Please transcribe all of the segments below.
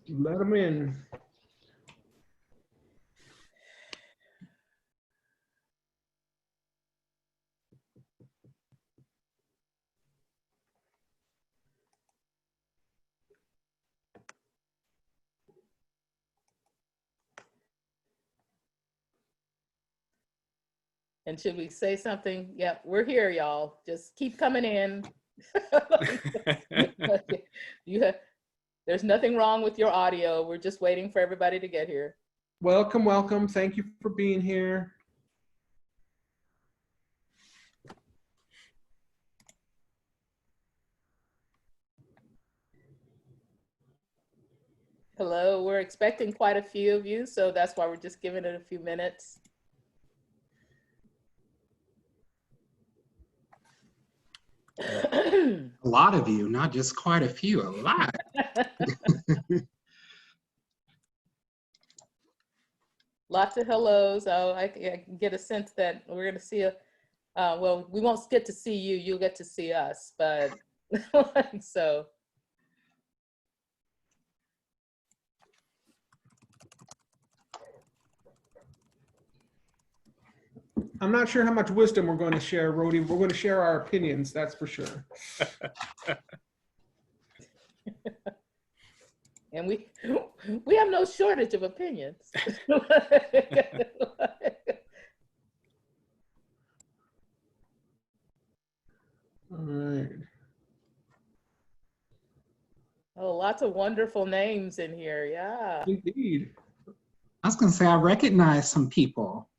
Let them in. And should we say something? Yeah, we're here, y'all. Just keep coming in. There's nothing wrong with your audio. We're just waiting for everybody to get here. Welcome, welcome. Thank you for being here. Hello, we're expecting quite a few of you, so that's why we're just giving it a few minutes. A lot of you, not just quite a few, a lot. Lots of hellos. Oh, I can get a sense that we're going to see a, well, we won't get to see you, you'll get to see us, but so. I'm not sure how much wisdom we're going to share, Rhodey. We're going to share our opinions, that's for sure. And we have no shortage of opinions. All right. Oh, lots of wonderful names in here, yeah. Indeed. I was going to say, I recognize some people.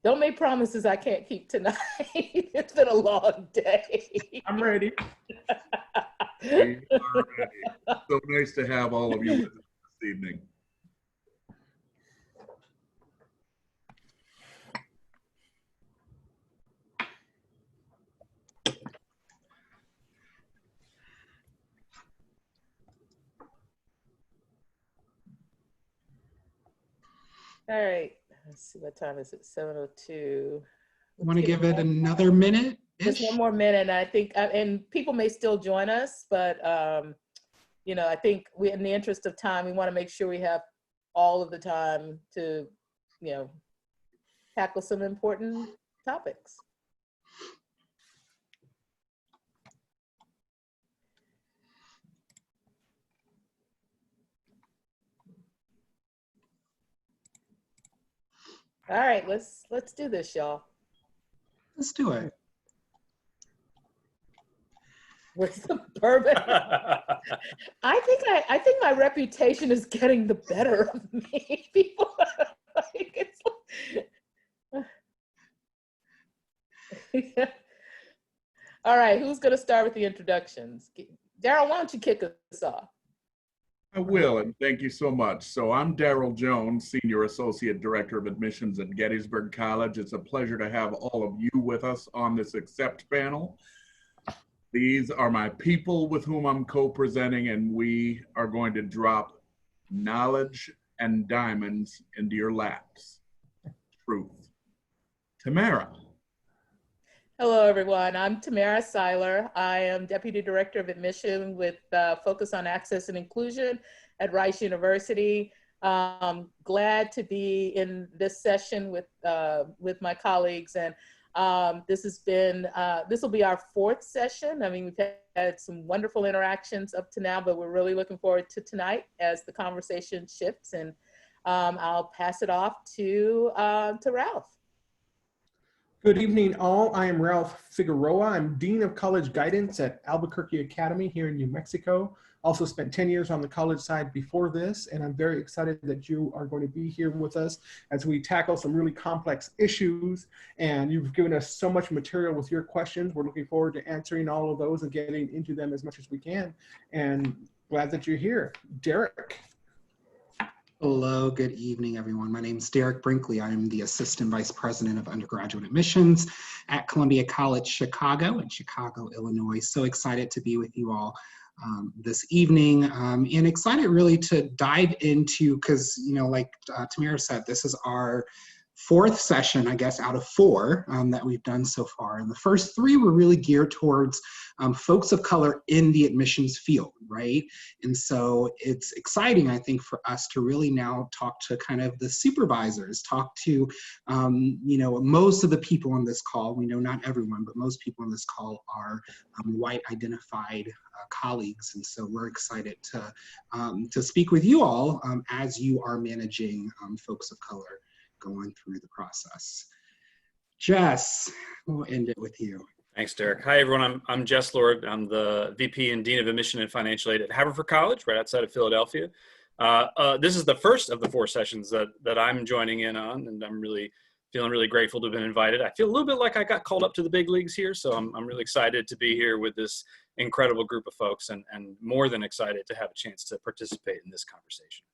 Don't make promises I can't keep tonight. It's been a long day. I'm ready. We are ready. So nice to have all of you with us this evening. All right, let's see, what time is it? 7:02. Want to give it another minute? Just one more minute. I think, and people may still join us, but you know, I think we, in the interest of time, we want to make sure we have all of the time to, you know, tackle some important topics. All right, let's do this, y'all. Let's do it. Where's the bourbon? I think my reputation is getting the better of me. People like it's like... All right, who's gonna start with the introductions? Darryl, why don't you kick us off? I will, and thank you so much. So I'm Darryl Jones, Senior Associate Director of Admissions at Gettysburg College. It's a pleasure to have all of you with us on this Accept panel. These are my people with whom I'm co-presenting, and we are going to drop knowledge and diamonds into your laps. Truth. Tamara. Hello, everyone. I'm Tamara Siler. I am Deputy Director of Admission with focus on access and inclusion at Rice University. Glad to be in this session with my colleagues, and this will be our fourth session. I mean, we've had some wonderful interactions up to now, but we're really looking forward to tonight as the conversation shifts, and I'll pass it off to Ralph. Good evening, all. I am Ralph Figueroa. I'm Dean of College Guidance at Albuquerque Academy here in New Mexico. Also spent 10 years on the college side before this, and I'm very excited that you are going to be here with us as we tackle some really complex issues. And you've given us so much material with your questions. We're looking forward to answering all of those and getting into them as much as we can. And glad that you're here. Derek. Hello, good evening, everyone. My name is Derek Brinkley. I am the Assistant Vice President of Undergraduate Admissions at Columbia College Chicago in Chicago, Illinois. So excited to be with you all this evening, and excited really to dive into, because, you know, like Tamara said, this is our fourth session, I guess, out of four that we've done so far. And the first three were really geared towards folks of color in the admissions field, right? And so it's exciting, I think, for us to really now talk to kind of the supervisors, talk to, you know, most of the people on this call. We know not everyone, but most people on this call are white identified colleagues. And so we're excited to speak with you all as you are managing folks of color going through the process. Jess, we'll end it with you. Thanks, Derek. Hi, everyone. I'm Jess Lord. I'm the VP and Dean of Admission and Financial Aid at Haverford College, right outside of Philadelphia. This is the first of the four sessions that I'm joining in on, and I'm feeling really grateful to have been invited. I feel a little bit like I got called up to the big leagues here, so I'm really excited to be here with this incredible group of folks, and more than excited to have a chance to participate in this conversation.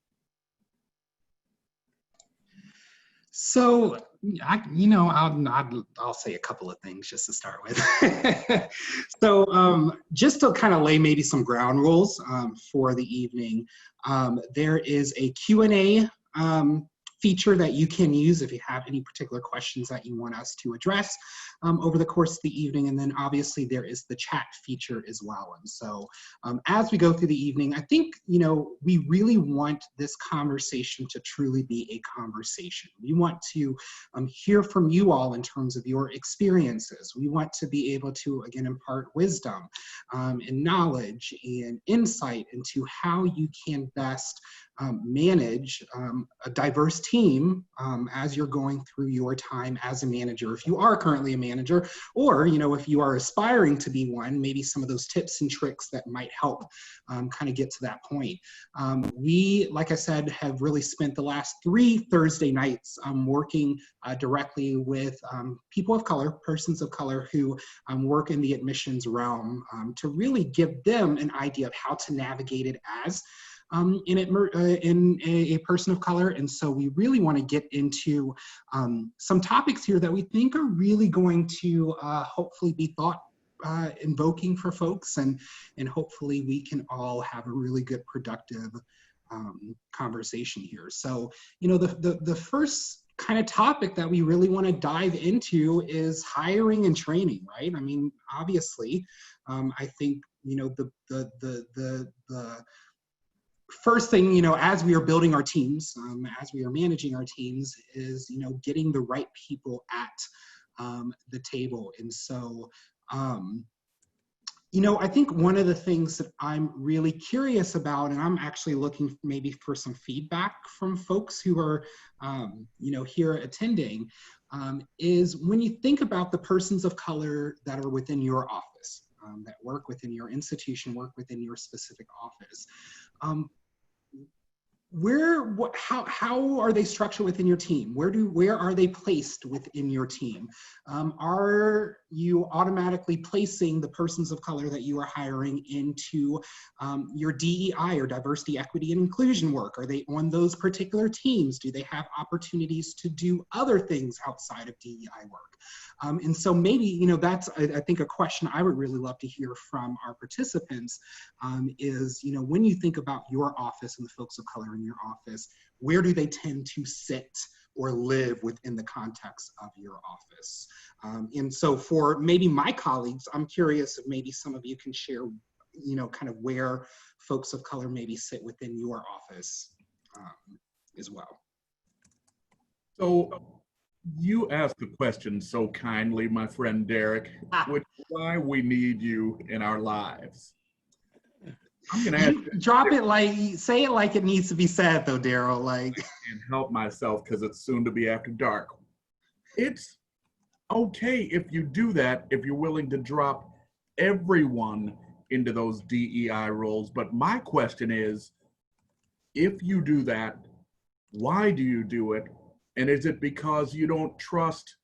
So, I'll say a couple of things just to start with. So, just to kind of lay maybe some ground rules for the evening, there is a Q&A feature that you can use if you have any particular questions that you want us to address over the course of the evening. And then obviously there is the chat feature as well. And so as we go through the evening, I think, you know, we really want this conversation to truly be a conversation. We want to hear from you all in terms of your experiences. We want to be able to, again, impart wisdom and knowledge and insight into how you can best manage a diverse team as you're going through your time as a manager. If you are currently a manager, or, you know, if you are aspiring to be one, maybe some of those tips and tricks that might help kind of get to that point. We, like I said, have really spent the last 3 Thursday nights working directly with people of color, persons of color who work in the admissions realm to really give them an idea of how to navigate it as in a person of color. And so we really want to get into some topics here that we think are really going to hopefully be thought invoking for folks, and hopefully we can all have a really good productive conversation here. So, you know, the first kind of topic that we really want to dive into is hiring and training, right? I mean, obviously, I think, you know, the first thing, you know, as we are building our teams, as we are managing our teams, is, you know, getting the right people at the table. And so, you know, I think one of the things that I'm really curious about, and I'm actually looking maybe for some feedback from folks who are, you know, here attending, is when you think about the persons of color that are within your office, that work within your institution, work within your specific office, how are they structured within your team? Where are they placed within your team? Are you automatically placing the persons of color that you are hiring into your DEI or diversity, equity, and inclusion work? Are they on those particular teams? Do they have opportunities to do other things outside of DEI work? And so maybe, you know, that's, I think, a question I would really love to hear from our participants is, you know, when you think about your office and the folks of color in your office, where do they tend to sit or live within the context of your office? And so for maybe my colleagues, I'm curious if maybe some of you can share, you know, kind of where folks of color maybe sit within your office as well. So you asked the question so kindly, my friend Derek, which is why we need you in our lives. I'm gonna ask you, drop it like, say it like it needs to be said though, Darryl. Like, and help myself because it's soon to be after dark. It's okay if you do that, if you're willing to drop everyone into those DEI roles. But my question is, if you do that, why do you do it? And is it because you don't trust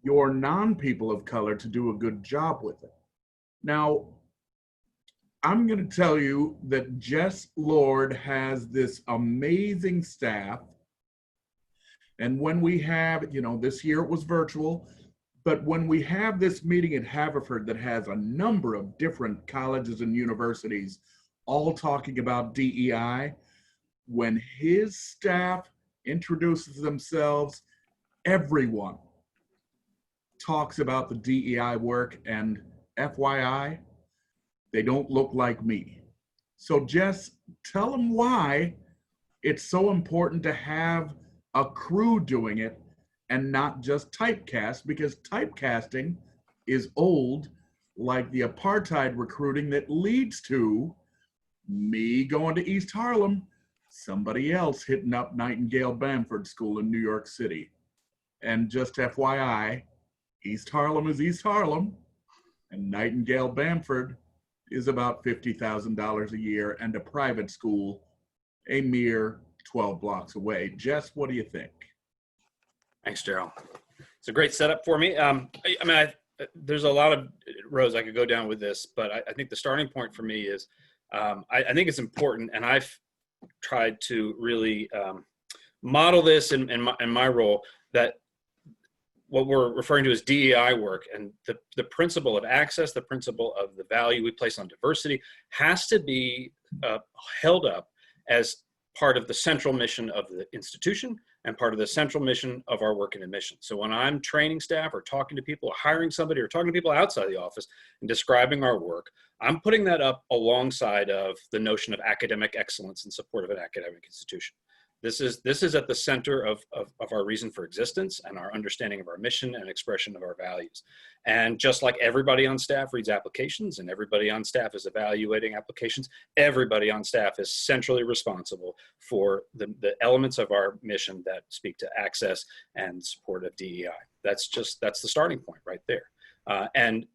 your non-people of color to do a good job with it? Now, I'm going to tell you that Jess Lord has this amazing staff. And when we have, you know, this year it was virtual, but when we have this meeting at Haverford that has a number of different colleges and universities all talking about DEI, when his staff introduces themselves, everyone talks about the DEI work, and FYI, they don't look like me. So Jess, tell them why it's so important to have a crew doing it and not just typecast, because typecasting is old, like the apartheid recruiting that leads to me going to East Harlem, somebody else hitting up Nightingale Bamford School in New York City. And just FYI, East Harlem is East Harlem, and Nightingale Bamford is about $50,000 a year, and a private school a mere 12 blocks away. Jess, what do you think? Thanks, Darryl. It's a great setup for me. There's a lot of roads I could go down with this, but I think the starting point for me is I think it's important, and I've tried to really model this in my role, that what we're referring to as DEI work and the principle of access, the principle of the value we place on diversity has to be held up as part of the central mission of the institution and part of the central mission of our work in admissions. So when I'm training staff or talking to people, or hiring somebody, or talking to people outside the office and describing our work, I'm putting that up alongside of the notion of academic excellence in support of an academic institution. This is at the center of our reason for existence and our understanding of our mission and expression of our values. And just like everybody on staff reads applications and everybody on staff is evaluating applications, everybody on staff is centrally responsible for the elements of our mission that speak to access and support of DEI. That's the starting point right there. And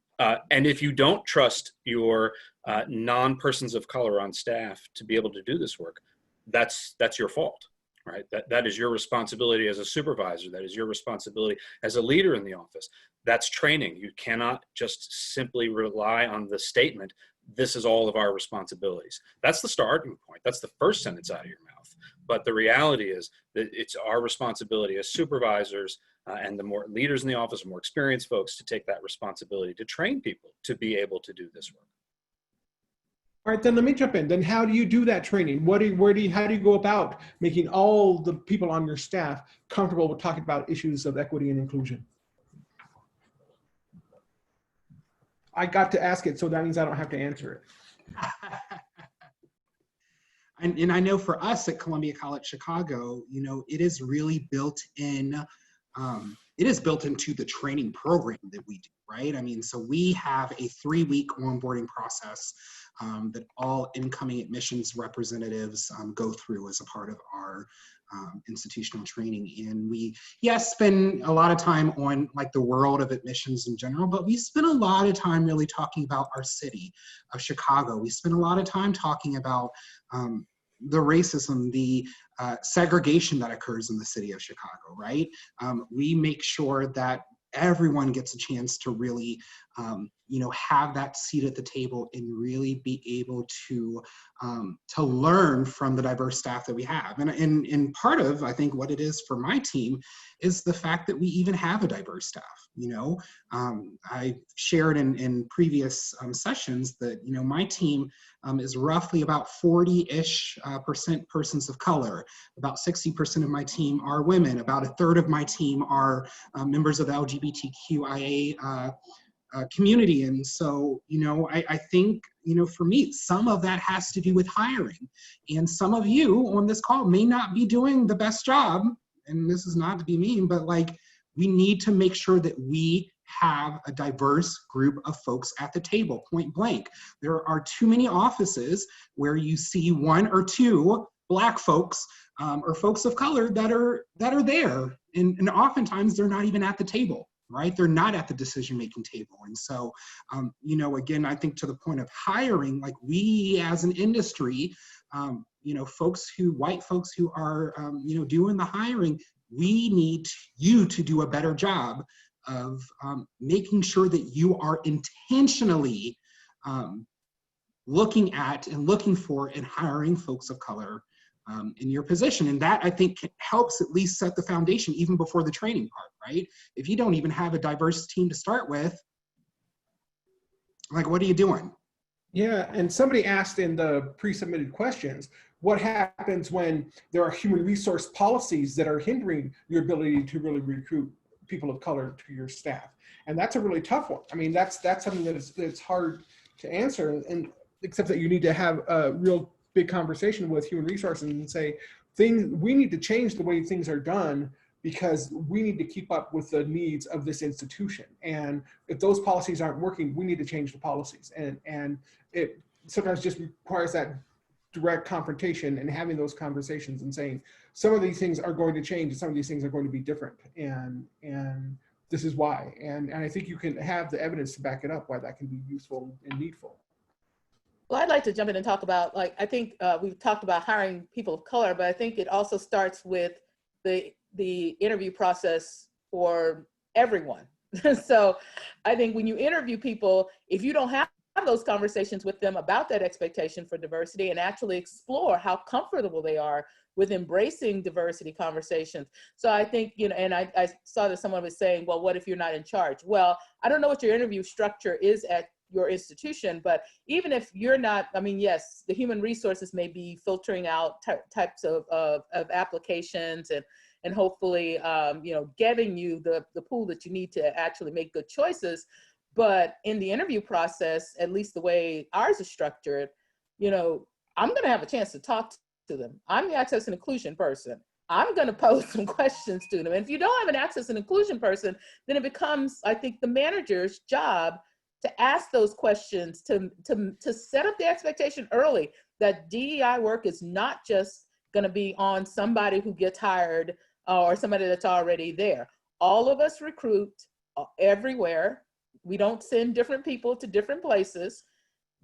if you don't trust your non-persons of color on staff to be able to do this work, that's your fault. Right? That is your responsibility as a supervisor. That is your responsibility as a leader in the office. That's training. You cannot just simply rely on the statement, this is all of our responsibilities. That's the starting point. That's the first sentence out of your mouth. But the reality is that it's our responsibility as supervisors and the more leaders in the office, more experienced folks, to take that responsibility to train people to be able to do this work. All right, then let me jump in. Then how do you do that training? How do you go about making all the people on your staff comfortable with talking about issues of equity and inclusion? I got to ask it, so that means I don't have to answer it. And I know for us at Columbia College Chicago, it is really built in. It is built into the training program that we do, right? So we have a 3-week onboarding process that all incoming admissions representatives go through as a part of our institutional training. And we, spend a lot of time on like the world of admissions in general, but we spend a lot of time really talking about our city of Chicago. We spend a lot of time talking about the racism, the segregation that occurs in the city of Chicago, right? We make sure that everyone gets a chance to really, have that seat at the table and really be able to learn from the diverse staff that we have. And part of, I think, what it is for my team is the fact that we even have a diverse staff. I shared in previous sessions that, my team is roughly about 40-ish % persons of color. About 60% of my team are women. About a third of my team are members of the LGBTQIA community. And so, I think, for me, some of that has to do with hiring. And some of you on this call may not be doing the best job. And this is not to be mean, but we need to make sure that we have a diverse group of folks at the table, point blank. There are too many offices where you see 1 or 2 Black folks or folks of color that are there. And oftentimes they're not even at the table, right? They're not at the decision-making table. And so, again, I think to the point of hiring, we as an industry, white folks who are, doing the hiring, we need you to do a better job of making sure that you are intentionally looking at and looking for and hiring folks of color in your position. And that, I think, helps at least set the foundation even before the training part, right? If you don't even have a diverse team to start with, what are you doing? Yeah, and somebody asked in the pre-submitted questions, what happens when there are human resource policies that are hindering your ability to really recruit people of color to your staff? And that's a really tough one. I mean, that's something that's hard to answer, and except that you need to have a real big conversation with human resources and say, we need to change the way things are done because we need to keep up with the needs of this institution. And if those policies aren't working, we need to change the policies. And it sometimes just requires that direct confrontation and having those conversations and saying, some of these things are going to change and some of these things are going to be different. And this is why. And I think you can have the evidence to back it up why that can be useful and needful. Well, I'd like to jump in and talk about, like, I think we've talked about hiring people of color, but I think it also starts with the interview process for everyone. So I think when you interview people, if you don't have those conversations with them about that expectation for diversity and actually explore how comfortable they are with embracing diversity conversations. So I think, you know, and I saw that someone was saying, well, what if you're not in charge? Well, I don't know what your interview structure is at your institution, but even if you're not, I mean, yes, the human resources may be filtering out types of applications and hopefully, you know, giving you the pool that you need to actually make good choices. But in the interview process, at least the way ours is structured, you know, I'm going to have a chance to talk to them. I'm the access and inclusion person. I'm going to pose some questions to them. And if you don't have an access and inclusion person, then it becomes, I think, the manager's job to ask those questions, to set up the expectation early that DEI work is not just going to be on somebody who gets hired or somebody that's already there. All of us recruit everywhere. We don't send different people to different places.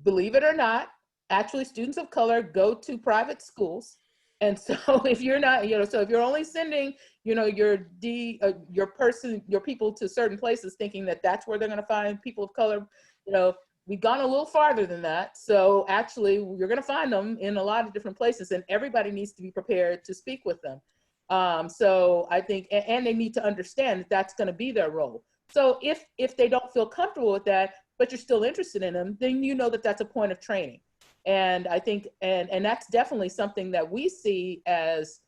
Believe it or not, actually students of color go to private schools. And so if you're not, you know, so if you're only sending, you know, your people to certain places thinking that that's where they're going to find people of color, you know, we've gone a little farther than that. So actually you're going to find them in a lot of different places, and everybody needs to be prepared to speak with them. So I think, and they need to understand that that's going to be their role. So if they don't feel comfortable with that, but you're still interested in them, then you know that that's a point of training. And I think, and that's definitely something that we see as,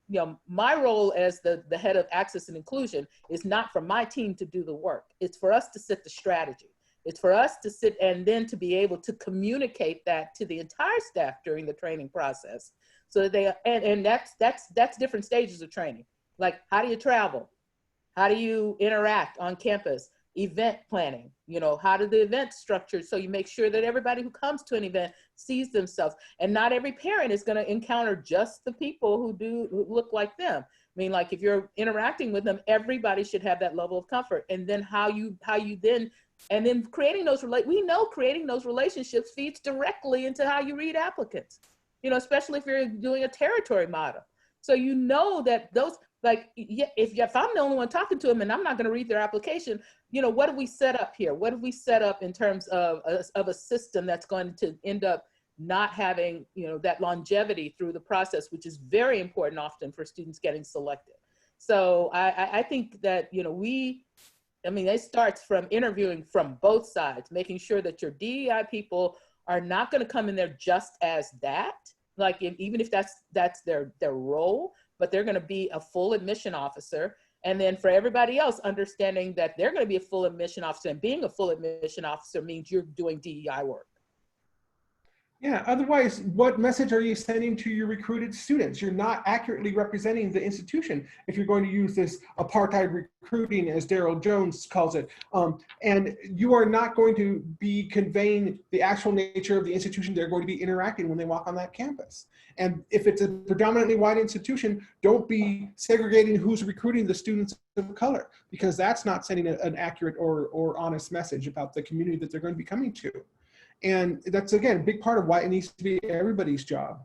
you know, my role as the head of access and inclusion is not for my team to do the work. It's for us to set the strategy. It's for us to sit and then to be able to communicate that to the entire staff during the training process. So that they, and that's different stages of training. Like, how do you travel? How do you interact on campus? Event planning, you know, how do the events structured so you make sure that everybody who comes to an event sees themselves, and not every parent is going to encounter just the people who look like them. I mean, like, if you're interacting with them, everybody should have that level of comfort. And then how you then creating those creating those relationships feeds directly into how you read applicants, you know, especially if you're doing a territory model. So you know that those, like, if I'm the only one talking to them and I'm not going to read their application, you know, what do we set up here? What do we set up in terms of a system that's going to end up not having, you know, that longevity through the process, which is very important often for students getting selected. So I think that, you know, it starts from interviewing from both sides, making sure that your DEI people are not going to come in there just as that, like, even if that's their role, but they're going to be a full admission officer. And then for everybody else, understanding that they're going to be a full admission officer, and being a full admission officer means you're doing DEI work. Yeah, otherwise, what message are you sending to your recruited students? You're not accurately representing the institution if you're going to use this apartheid recruiting, as Darryl Jones calls it. And you are not going to be conveying the actual nature of the institution they're going to be interacting when they walk on that campus. And if it's a predominantly white institution, don't be segregating who's recruiting the students of color, because that's not sending an accurate or honest message about the community that they're going to be coming to. And that's, again, a big part of why it needs to be everybody's job.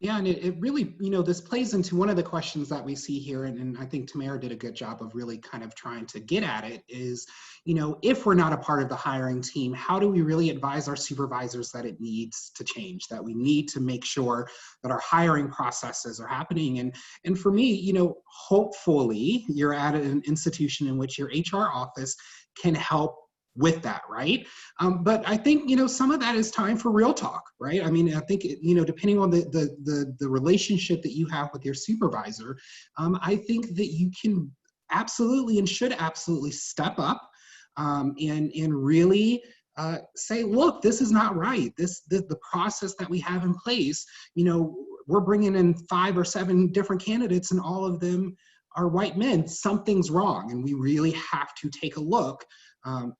Yeah, and it really, you know, this plays into one of the questions that we see here, and I think Tamara did a good job of really kind of trying to get at it, is, you know, if we're not a part of the hiring team, how do we really advise our supervisors that it needs to change, that we need to make sure that our hiring processes are happening? And for me, you know, hopefully you're at an institution in which your HR office can help with that, right? But I think, you know, some of that is time for real talk, right? I mean, I think, you know, depending on the relationship that you have with your supervisor, I think that you can absolutely and should absolutely step up and really say, look, this is not right. The process that we have in place, you know, we're bringing in 5 or 7 different candidates and all of them are white men. Something's wrong, and we really have to take a look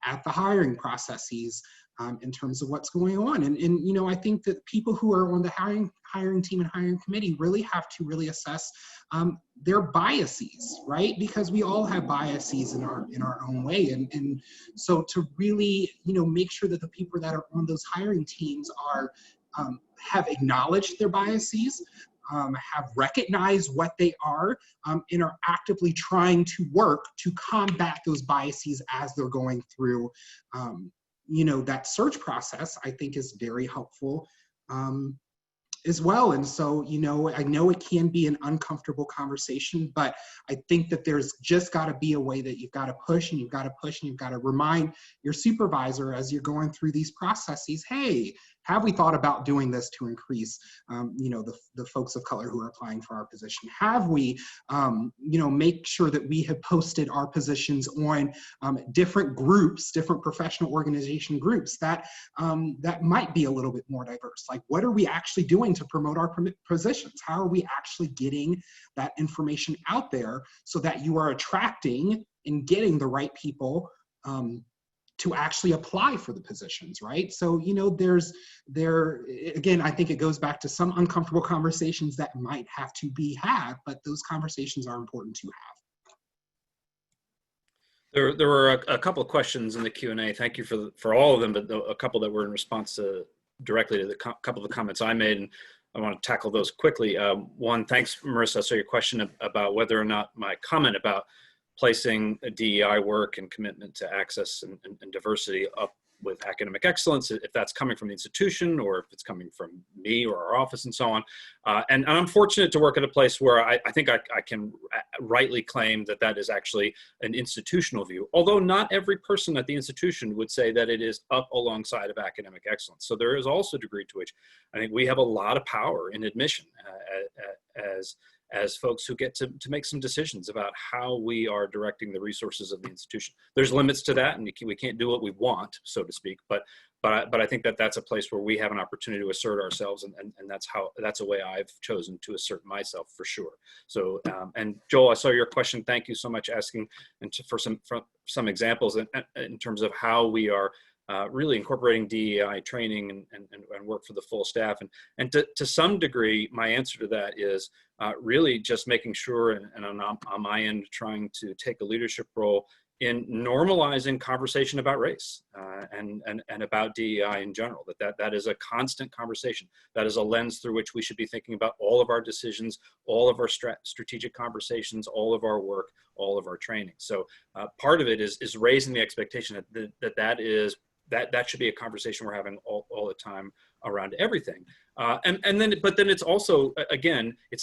at the hiring processes in terms of what's going on. And you know, I think that people who are on the hiring team and hiring committee really have to really assess their biases, right? Because we all have biases in our own way. And so to really, you know, make sure that the people that are on those hiring teams are have acknowledged their biases, have recognized what they are, and are actively trying to work to combat those biases as they're going through, you know, that search process, I think is very helpful as well. And so, you know, I know it can be an uncomfortable conversation, but I think that there's just got to be a way that you've got to push and you've got to push and you've got to remind your supervisor as you're going through these processes, hey, have we thought about doing this to increase, you know, the folks of color who are applying for our position? Have we, you know, make sure that we have posted our positions on different groups, different professional organization groups that that might be a little bit more diverse? Like, what are we actually doing to promote our positions? How are we actually getting that information out there so that you are attracting and getting the right people to actually apply for the positions, right? So, you know, again, I think it goes back to some uncomfortable conversations that might have to be had, but those conversations are important to have. There were a couple of questions in the Q&A. Thank you for all of them, but a couple that were in response to directly to the couple of the comments I made, and I want to tackle those quickly. One, thanks, Marissa. So your question about whether or not my comment about placing a DEI work and commitment to access and diversity up with academic excellence, if that's coming from the institution or if it's coming from me or our office and so on. And I'm fortunate to work at a place where I think I can rightly claim that that is actually an institutional view, although not every person at the institution would say that it is up alongside of academic excellence. So there is also a degree to which I think we have a lot of power in admission as folks who get to make some decisions about how we are directing the resources of the institution. There's limits to that, and we can't do what we want, so to speak, but I think that that's a place where we have an opportunity to assert ourselves, and that's a way I've chosen to assert myself for sure. So, and Joel, I saw your question. Thank you so much asking for some examples in terms of how we are really incorporating DEI training and work for the full staff. And to some degree, my answer to that is really just making sure, and on my end, trying to take a leadership role in normalizing conversation about race and about DEI in general, that is a constant conversation. That is a lens through which we should be thinking about all of our decisions, all of our strategic conversations, all of our work, all of our training. So part of it is raising the expectation that should be a conversation we're having all the time around everything. But then it's also, again, it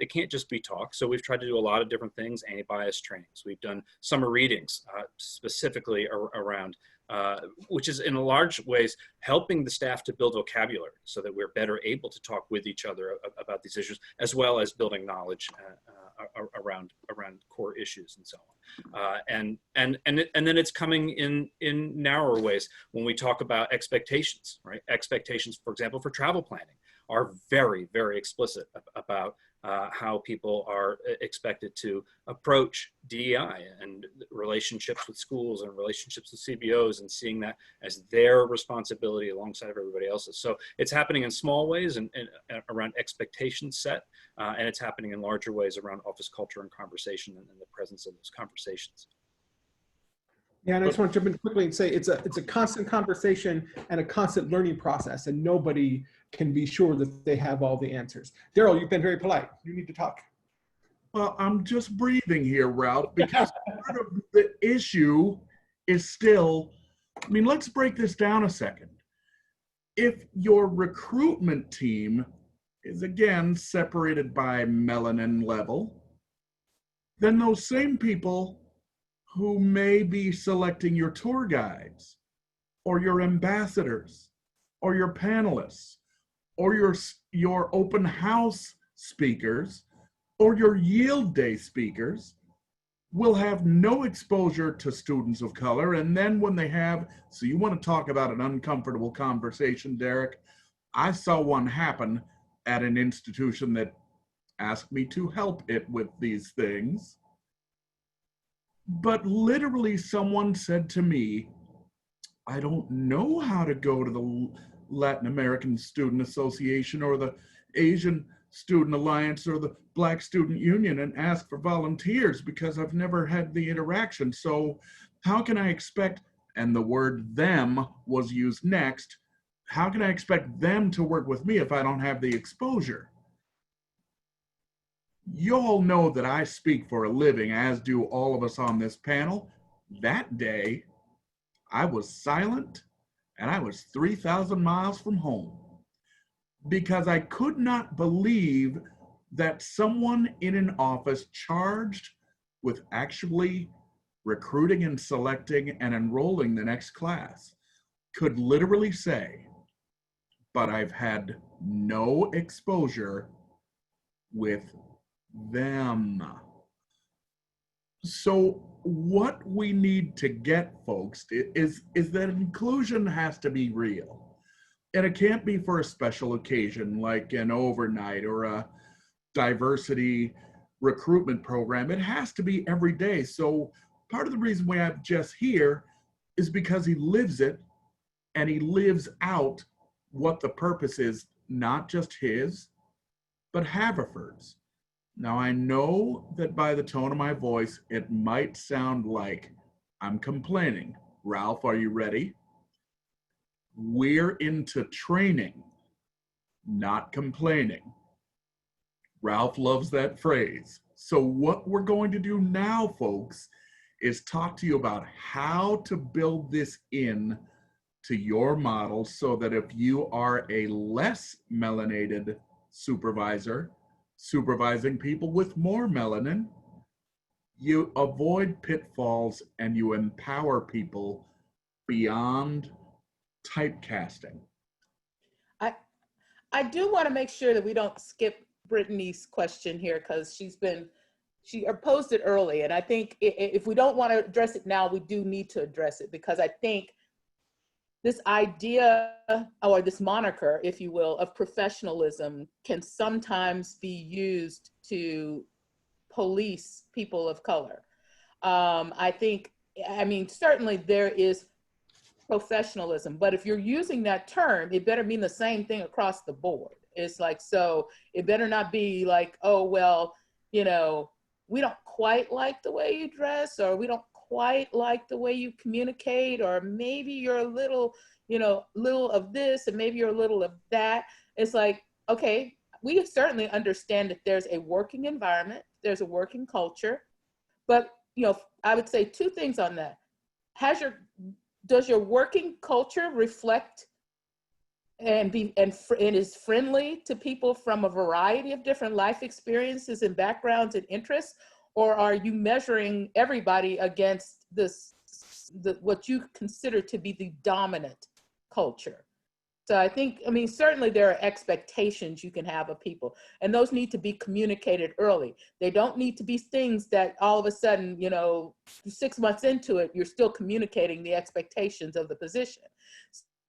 can't just be talk. So we've tried to do a lot of different things, anti-bias trainings. We've done summer readings specifically around, which is in large ways helping the staff to build vocabulary so that we're better able to talk with each other about these issues, as well as building knowledge around core issues and so on. And then it's coming in narrower ways when we talk about expectations, right? Expectations, for example, for travel planning are very, very explicit about how people are expected to approach DEI and relationships with schools and relationships with CBOs, and seeing that as their responsibility alongside of everybody else's. So it's happening in small ways and around expectations set, and it's happening in larger ways around office culture and conversation and the presence of those conversations. Yeah, and I just want to jump in quickly and say it's a constant conversation and a constant learning process, and nobody can be sure that they have all the answers. Darryl, you've been very polite. You need to talk. Well, I'm just breathing here, Ralph, because part of the issue is still, I mean, let's break this down a second. If your recruitment team is, again, separated by melanin level, then those same people who may be selecting your tour guides or your ambassadors or your panelists or your open house speakers or your yield day speakers will have no exposure to students of color. And then when they have, so you want to talk about an uncomfortable conversation, Derek, I saw one happen at an institution that asked me to help it with these things. But literally someone said to me, I don't know how to go to the Latin American Student Association or the Asian Student Alliance or the Black Student Union and ask for volunteers because I've never had the interaction. So how can I expect, and the word them was used next, how can I expect them to work with me if I don't have the exposure? You all know that I speak for a living, as do all of us on this panel. That day, I was silent and I was 3,000 miles from home because I could not believe that someone in an office charged with actually recruiting and selecting and enrolling the next class could literally say, but I've had no exposure with them. So what we need to get, folks, is that inclusion has to be real. And it can't be for a special occasion like an overnight or a diversity recruitment program. It has to be every day. So part of the reason we have Jess here is because he lives it and he lives out what the purpose is, not just his, but Haverford's. Now, I know that by the tone of my voice, it might sound like I'm complaining. Ralph, are you ready? We're into training, not complaining. Ralph loves that phrase. So what we're going to do now, folks, is talk to you about how to build this in to your model so that if you are a less melanated supervisor, supervising people with more melanin, you avoid pitfalls and you empower people beyond typecasting. I do want to make sure that we don't skip Brittany's question here because she posed it early, and I think if we don't want to address it now, we do need to address it because I think this idea, or this moniker, if you will, of professionalism can sometimes be used to police people of color. Certainly there is professionalism, but if you're using that term, it better mean the same thing across the board. It's like, so it better not be like, oh, well, we don't quite like the way you dress, or we don't quite like the way you communicate, or maybe you're a little of this and maybe you're a little of that. It's like, okay, we certainly understand that there's a working environment, there's a working culture, but I would say two things on that. Does your working culture reflect and is friendly to people from a variety of different life experiences and backgrounds and interests? Or are you measuring everybody against what you consider to be the dominant culture? So I think, certainly there are expectations you can have of people, and those need to be communicated early. They don't need to be things that all of a sudden, 6 months into it, you're still communicating the expectations of the position.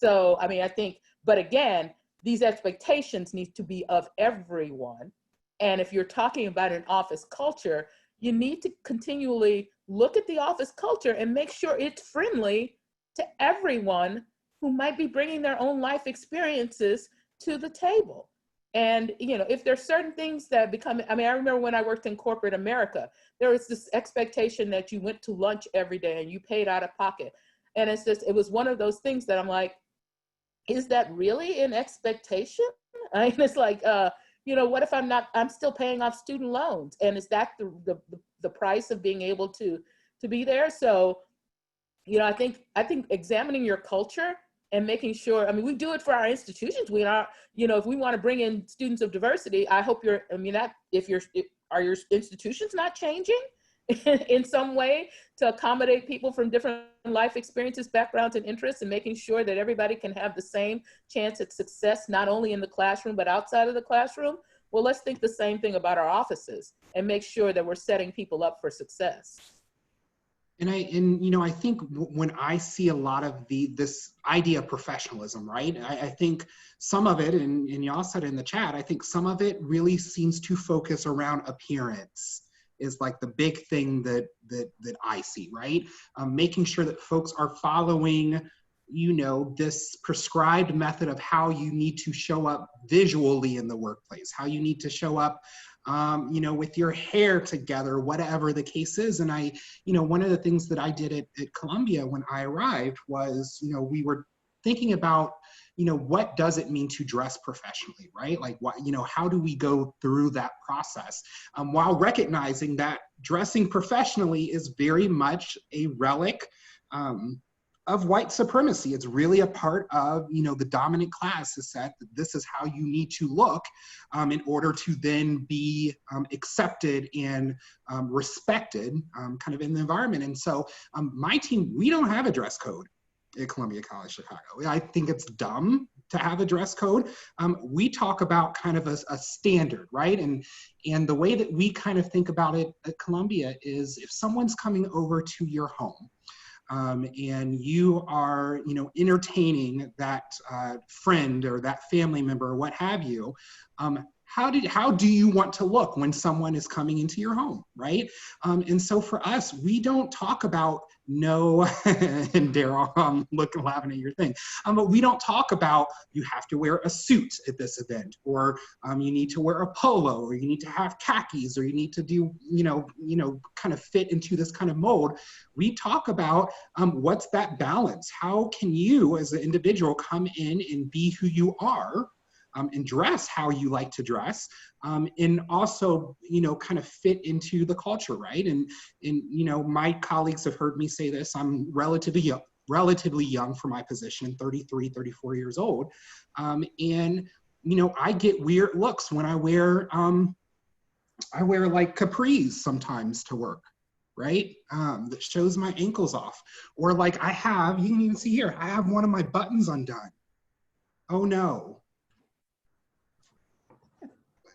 So, I think, but again, these expectations need to be of everyone. And if you're talking about an office culture, you need to continually look at the office culture and make sure it's friendly to everyone who might be bringing their own life experiences to the table. And, if there's certain things that become, I remember when I worked in corporate America, there was this expectation that you went to lunch every day and you paid out of pocket. And it was one of those things that I'm like, is that really an expectation? It's like, what if I'm still paying off student loans? And is that the price of being able to be there? So, I think examining your culture and making sure, we do it for our institutions. We are, if we want to bring in students of diversity, I hope are your institutions not changing? in some way to accommodate people from different life experiences, backgrounds, and interests, and making sure that everybody can have the same chance at success, not only in the classroom, but outside of the classroom. Well, let's think the same thing about our offices and make sure that we're setting people up for success. And I think when I see a lot of this idea of professionalism, right? I think some of it, and y'all said in the chat, I think some of it really seems to focus around appearance is like the big thing that I see, right? Making sure that folks are following, this prescribed method of how you need to show up visually in the workplace, how you need to show up with your hair together, whatever the case is. And one of the things that I did at Columbia when I arrived was, we were thinking about, what does it mean to dress professionally, right? Like what, how do we go through that process while recognizing that dressing professionally is very much a relic of white supremacy. It's really a part of, the dominant class is that this is how you need to look in order to then be accepted and respected kind of in the environment. And so my team, we don't have a dress code at Columbia College Chicago. I think it's dumb to have a dress code. We talk about kind of a standard, right? And the way that we kind of think about it at Columbia is if someone's coming over to your home, and you are, entertaining that friend or that family member or what have you, how do you want to look when someone is coming into your home, right? And so for us, we don't talk about and Darryl, I'm laughing at your thing, but we don't talk about you have to wear a suit at this event, or you need to wear a polo, or you need to have khakis, or you need to do, kind of fit into this kind of mold. We talk about what's that balance? How can you as an individual come in and be who you are and dress how you like to dress, and also, kind of fit into the culture, right? And my colleagues have heard me say this, I'm relatively young for my position, 33, 34 years old. And, I get weird looks when I wear like capris sometimes to work, right? That shows my ankles off. Or like you can even see here, I have one of my buttons undone. Oh no.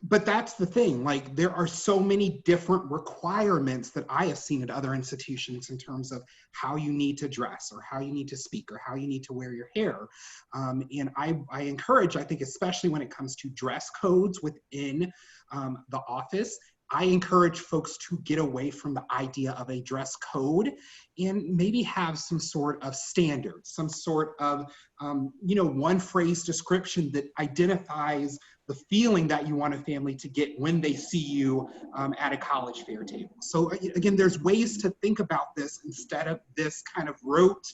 But that's the thing, like there are so many different requirements that I have seen at other institutions in terms of how you need to dress or how you need to speak or how you need to wear your hair. And I encourage, I think, especially when it comes to dress codes within the office, I encourage folks to get away from the idea of a dress code and maybe have some sort of standard, some sort of, one phrase description that identifies the feeling that you want a family to get when they see you at a college fair table. So again, there's ways to think about this instead of this kind of rote,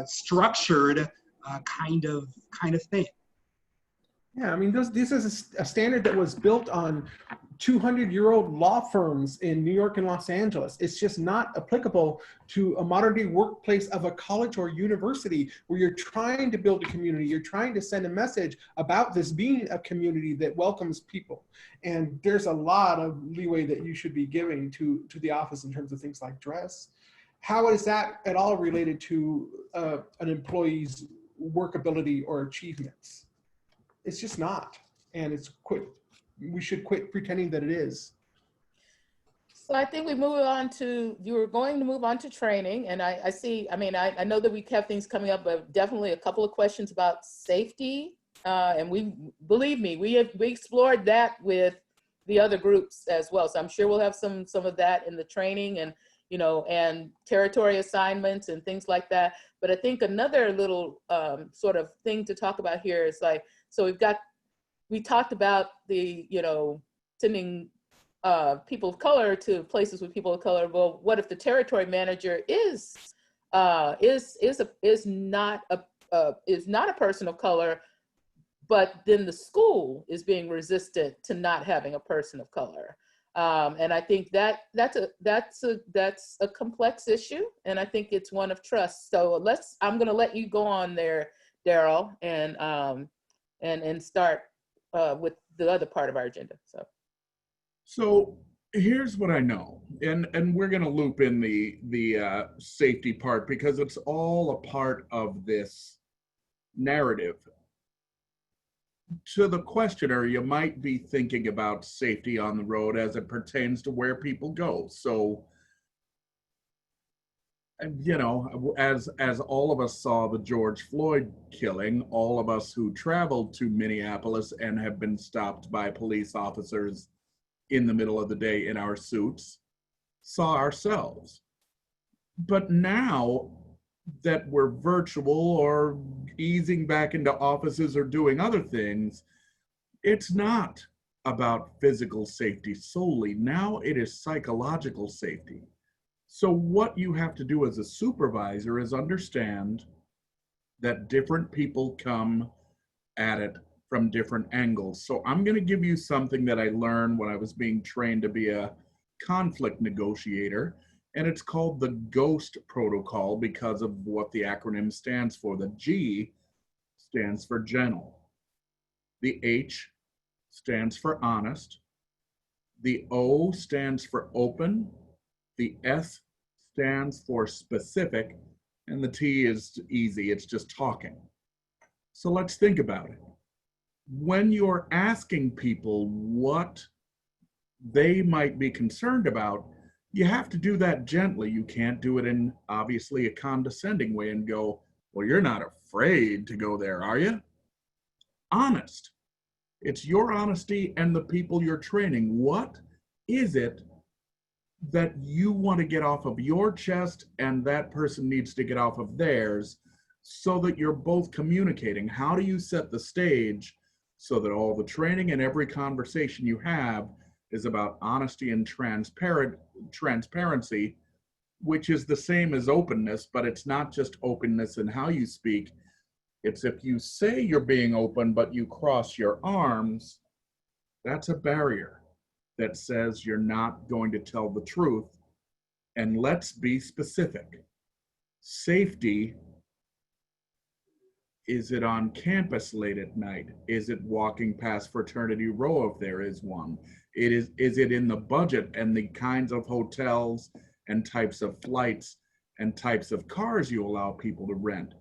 structured kind of thing. Yeah, I mean, this is a standard that was built on 200-year-old law firms in New York and Los Angeles. It's just not applicable to a modern day workplace of a college or university where you're trying to build a community, you're trying to send a message about this being a community that welcomes people. And there's a lot of leeway that you should be giving to the office in terms of things like dress. How is that at all related to an employee's workability or achievements? It's just not, and we should quit pretending that it is. So I think you were going to move on to training, and I see, I know that we have things coming up, but definitely a couple of questions about safety, and believe me, we explored that with the other groups as well, so I'm sure we'll have some of that in the training and, and territory assignments and things like that. But I think another little sort of thing to talk about here is like, so we talked about the, sending people of color to places with people of color. Well, what if the territory manager is not a person of color, but then the school is being resistant to not having a person of color? And I think that's a complex issue, and I think it's one of trust. So I'm going to let you go on there, Darryl, and start with the other part of our agenda. So Here's what I know, and we're going to loop in the safety part because it's all a part of this narrative. To the questioner, you might be thinking about safety on the road as it pertains to where people go. So, you know, as all of us saw the George Floyd killing, all of us who traveled to Minneapolis and have been stopped by police officers in the middle of the day in our suits saw ourselves. But now that we're virtual or easing back into offices or doing other things, it's not about physical safety solely. Now it is psychological safety. So what you have to do as a supervisor is understand that different people come at it from different angles. So I'm going to give you something that I learned when I was being trained to be a conflict negotiator, and it's called the GHOST protocol because of what the acronym stands for. The G stands for gentle. The H stands for honest. The O stands for open. The S stands for specific. And the T is easy, it's just talking. So let's think about it. When you're asking people what they might be concerned about, you have to do that gently. You can't do it in obviously a condescending way and go, well, you're not afraid to go there, are you? Honest. It's your honesty and the people you're training. What is it that you want to get off of your chest and that person needs to get off of theirs so that you're both communicating? How do you set the stage so that all the training and every conversation you have is about honesty and transparency, which is the same as openness, but it's not just openness in how you speak. It's if you say you're being open, but you cross your arms, that's a barrier that says you're not going to tell the truth. And let's be specific. Safety, is it on campus late at night? Is it walking past Fraternity Row if there is one? Is it in the budget and the kinds of hotels and types of flights and types of cars you allow people to rent?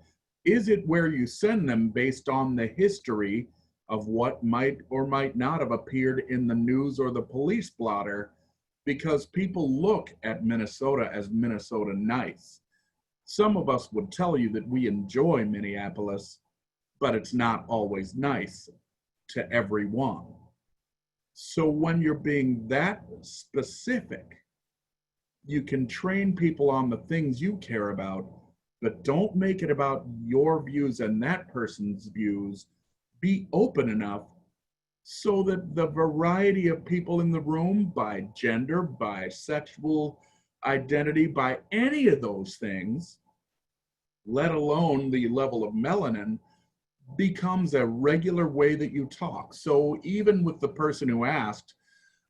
Is it where you send them based on the history of what might or might not have appeared in the news or the police blotter? Because people look at Minnesota as Minnesota nice. Some of us would tell you that we enjoy Minneapolis, but it's not always nice to everyone. So when you're being that specific, you can train people on the things you care about, but don't make it about your views and that person's views. Be open enough so that the variety of people in the room, by gender, by sexual identity, by any of those things, let alone the level of melanin, becomes a regular way that you talk. So even with the person who asked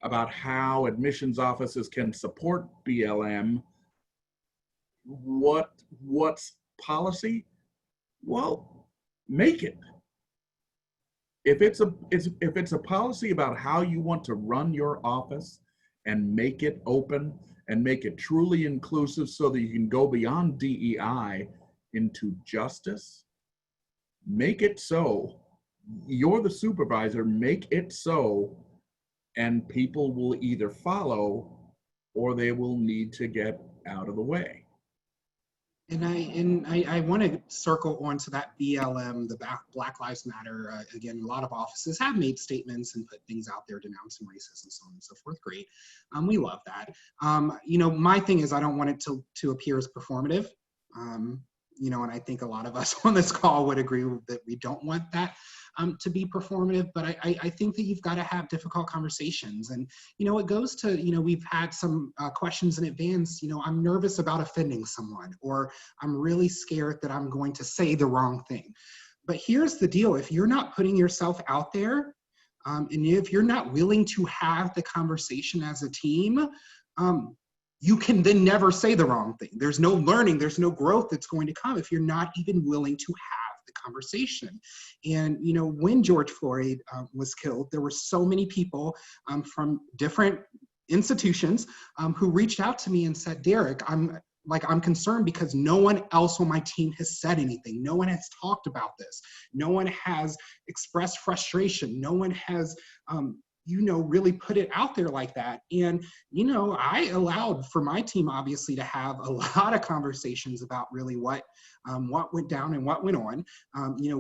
about how admissions offices can support BLM, what's policy? Well, make it. If it's a policy about how you want to run your office and make it open and make it truly inclusive so that you can go beyond DEI into justice, make it so. You're the supervisor, make it so, and people will either follow or they will need to get out of the way. And I want to circle onto that BLM, the Black Lives Matter. Again, a lot of offices have made statements and put things out there denouncing racism, so on and so forth. Great. We love that. You know, my thing is I don't want it to appear as performative. You know, and I think a lot of us on this call would agree that we don't want that to be performative, but I think that you've got to have difficult conversations. And, you know, it goes to, you know, we've had some questions in advance, you know, I'm nervous about offending someone, or I'm really scared that I'm going to say the wrong thing. But here's the deal. If you're not putting yourself out there, and if you're not willing to have the conversation as a team, you can then never say the wrong thing. There's no learning, there's no growth that's going to come if you're not even willing to have the conversation. And, you know, when George Floyd was killed, there were so many people from different institutions who reached out to me and said, Derek, I'm concerned because no one else on my team has said anything. No one has talked about this. No one has expressed frustration. No one has, really put it out there like that. And, I allowed for my team, obviously, to have a lot of conversations about really what went down and what went on.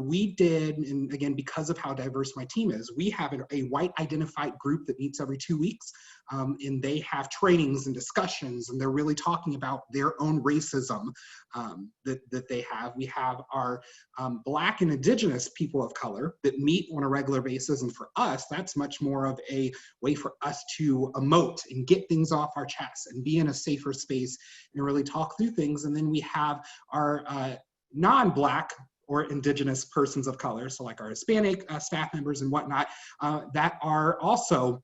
We did, and again, because of how diverse my team is, we have a white identified group that meets every 2 weeks. And they have trainings and discussions, and they're really talking about their own racism that they have. We have our Black and Indigenous people of color that meet on a regular basis. And for us, that's much more of a way for us to emote and get things off our chests and be in a safer space and really talk through things. And then we have our non-Black or Indigenous persons of color, so like our Hispanic staff members and whatnot, that are also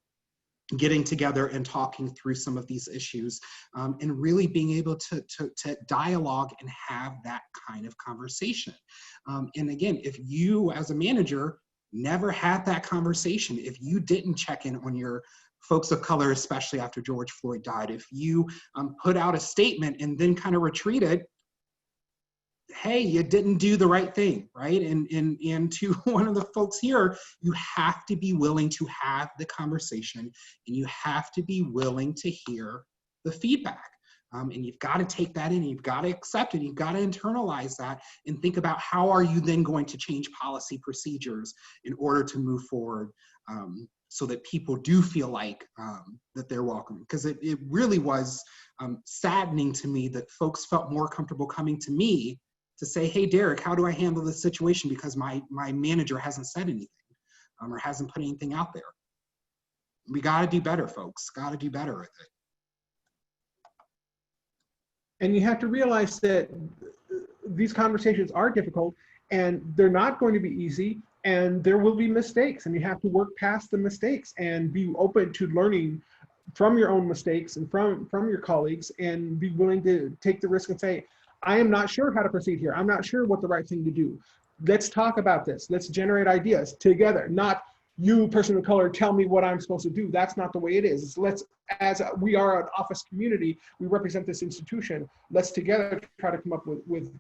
getting together and talking through some of these issues, and really being able to dialogue and have that kind of conversation. And again, if you as a manager never had that conversation, if you didn't check in on your folks of color, especially after George Floyd died, if you put out a statement and then kind of retreated, hey, you didn't do the right thing, right? And to one of the folks here, you have to be willing to have the conversation, and you have to be willing to hear the feedback. And you've got to take that in, you've got to accept it, you've got to internalize that, and think about how are you then going to change policy procedures in order to move forward, so that people do feel like that they're welcome. Because it really was saddening to me that folks felt more comfortable coming to me to say, hey, Derek, how do I handle this situation? Because my manager hasn't said anything or hasn't put anything out there. We got to do better, folks. Got to do better with it. And you have to realize that these conversations are difficult, and they're not going to be easy, and there will be mistakes, and you have to work past the mistakes and be open to learning from your own mistakes and from your colleagues, and be willing to take the risk and say, I am not sure how to proceed here. I'm not sure what the right thing to do. Let's talk about this. Let's generate ideas together, not you, person of color, tell me what I'm supposed to do. That's not the way it is. We are an office community, we represent this institution. Let's together try to come up with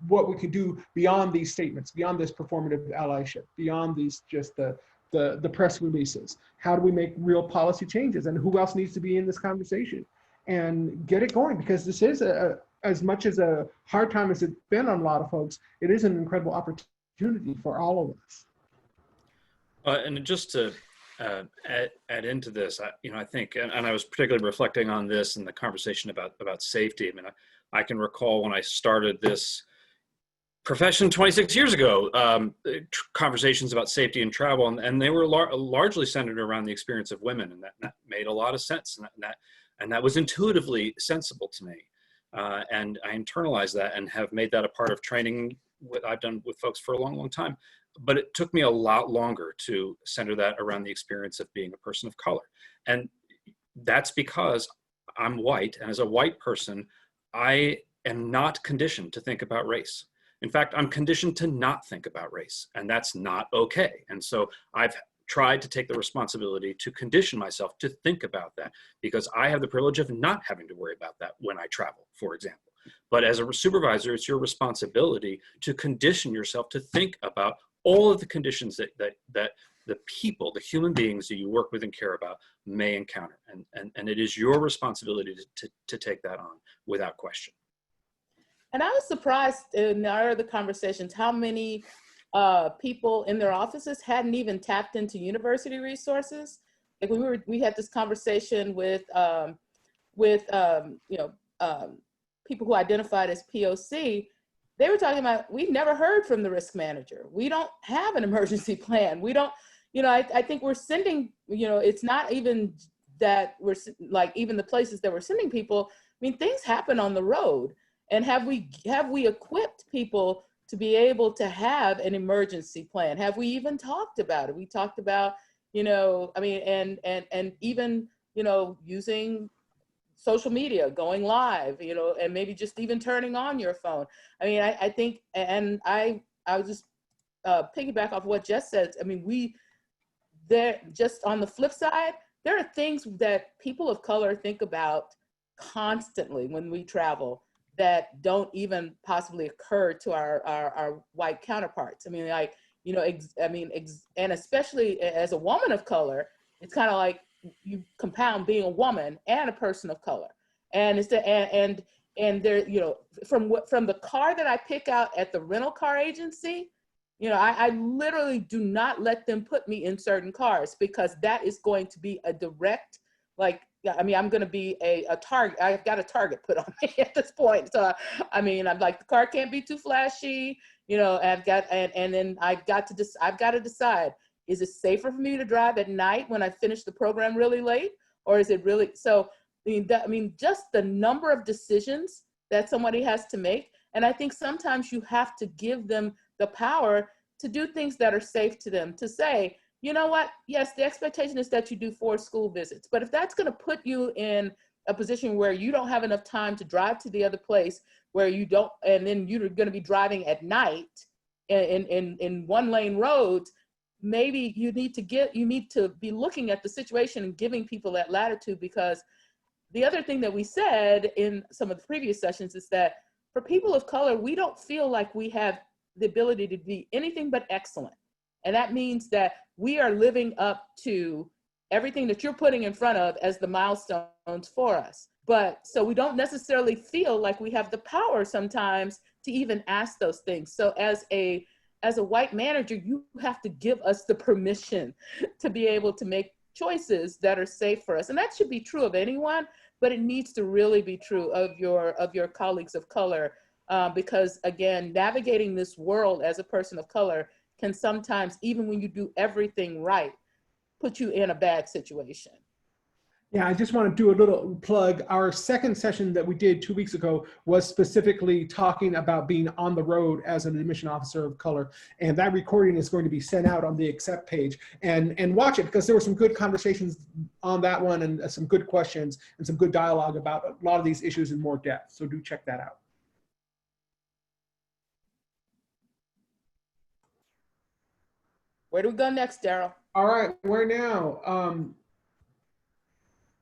what we can do beyond these statements, beyond this performative allyship, beyond these just the press releases. How do we make real policy changes, and who else needs to be in this conversation? And get it going, because this is as much as a hard time as it's been on a lot of folks, it is an incredible opportunity for all of us. And just to add into this, I think, and I was particularly reflecting on this in the conversation about safety. I mean, I can recall when I started this profession 26 years ago, conversations about safety and travel, and they were largely centered around the experience of women, and that made a lot of sense, and that was intuitively sensible to me. And I internalized that and have made that a part of training what I've done with folks for a long, long time. But it took me a lot longer to center that around the experience of being a person of color. And that's because I'm white, and as a white person, I am not conditioned to think about race. In fact, I'm conditioned to not think about race, and that's not okay. And so I've tried to take the responsibility to condition myself to think about that, because I have the privilege of not having to worry about that when I travel, for example. But as a supervisor, it's your responsibility to condition yourself to think about all of the conditions that the people, the human beings that you work with and care about may encounter. And it is your responsibility to take that on without question. And I was surprised in our other conversations how many people in their offices hadn't even tapped into university resources. Like we had this conversation with people who identified as POC. They were talking about, we never heard from the risk manager. We don't have an emergency plan. We don't, I think we're sending, it's not even that we're like, even the places that we're sending people, I mean, things happen on the road. And have we equipped people to be able to have an emergency plan? Have we even talked about it? We talked about, and even, using social media, going live, and maybe just even turning on your phone. I mean, I think, and I would just piggyback off what Jess said. I mean, just on the flip side, there are things that people of color think about constantly when we travel that don't even possibly occur to our white counterparts. I mean, like, you know, and especially as a woman of color, it's kind of like you compound being a woman and a person of color. And it's and there, you know, from the car that I pick out at the rental car agency, you know, I literally do not let them put me in certain cars, because that is going to be a direct, like, I mean, I'm going to be a target. I've got a target put on me at this point. So, I mean, I'm like, the car can't be too flashy, you know, and then I've got to decide, is it safer for me to drive at night when I finish the program really late? Or is it really, so, I mean, just the number of decisions that somebody has to make. And I think sometimes you have to give them the power to do things that are safe to them, to say, you know what, yes, the expectation is that you do 4 school visits, but if that's gonna put you in a position where you don't have enough time to drive to the other place, where you don't, and then you're gonna be driving at night in 1-lane roads, maybe you need to be looking at the situation and giving people that latitude. Because the other thing that we said in some of the previous sessions is that for people of color, we don't feel like we have the ability to be anything but excellent. And that means that we are living up to everything that you're putting in front of as the milestones for us. But so we don't necessarily feel like we have the power sometimes to even ask those things. So as a white manager, you have to give us the permission to be able to make choices that are safe for us. And that should be true of anyone, but it needs to really be true of your colleagues of color. Because again, navigating this world as a person of color can sometimes, even when you do everything right, put you in a bad situation. Yeah, I just want to do a little plug. Our second session that we did 2 weeks ago was specifically talking about being on the road as an admission officer of color. And that recording is going to be sent out on the Accept page. And watch it, because there were some good conversations on that one, and some good questions and some good dialogue about a lot of these issues in more depth. So do check that out. Where do we go next, Darryl? All right, where now?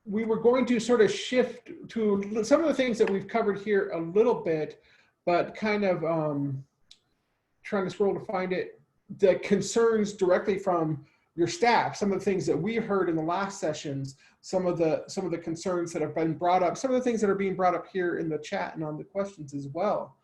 We were going to sort of shift to some of the things that we've covered here a little bit, but kind of trying to scroll to find it. The concerns directly from your staff, some of the things that we heard in the last sessions, some of the concerns that have been brought up, some of the things that are being brought up here in the chat and on the questions as well.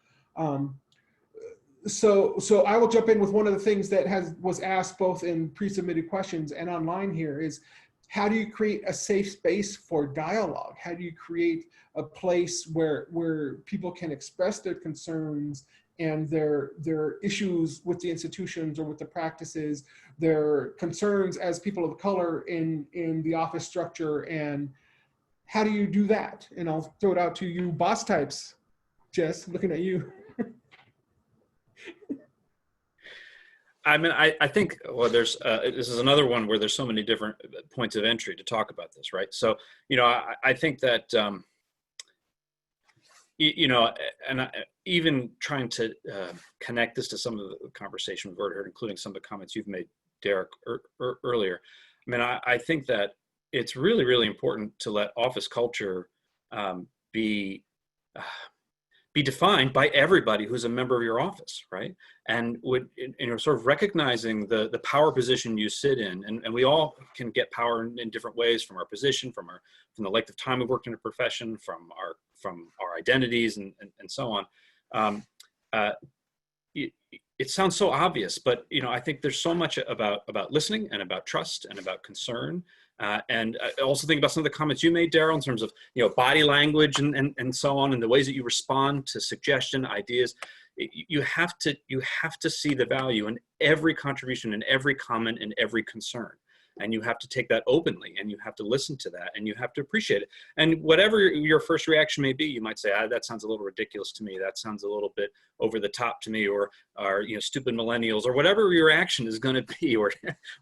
So I will jump in with one of the things that was asked both in pre-submitted questions and online here is, how do you create a safe space for dialogue? How do you create a place where people can express their concerns and their issues with the institutions or with the practices, their concerns as people of color in the office structure? And how do you do that? And I'll throw it out to you boss types. Jess, looking at you. I mean, I think, well, this is another one where there's so many different points of entry to talk about this, right? So, you know, I think that, you know, and even trying to connect this to some of the conversation we've already heard, including some of the comments you've made, Derek, earlier. I mean, I think that it's really, really important to let office culture be defined by everybody who's a member of your office, right? And you're sort of recognizing the power position you sit in, and we all can get power in different ways, from our position, from the length of time we've worked in a profession, from our identities, and so on. It sounds so obvious, but you know, I think there's so much about listening and about trust and about concern. And I also think about some of the comments you made, Darryl, in terms of, you know, body language and so on, and the ways that you respond to suggestion, ideas. You have to see the value in every contribution, in every comment, in every concern. And you have to take that openly, and you have to listen to that, and you have to appreciate it. And whatever your first reaction may be, you might say, that sounds a little ridiculous to me. That sounds a little bit over the top to me, or you know, stupid millennials, or whatever your reaction is going to be, or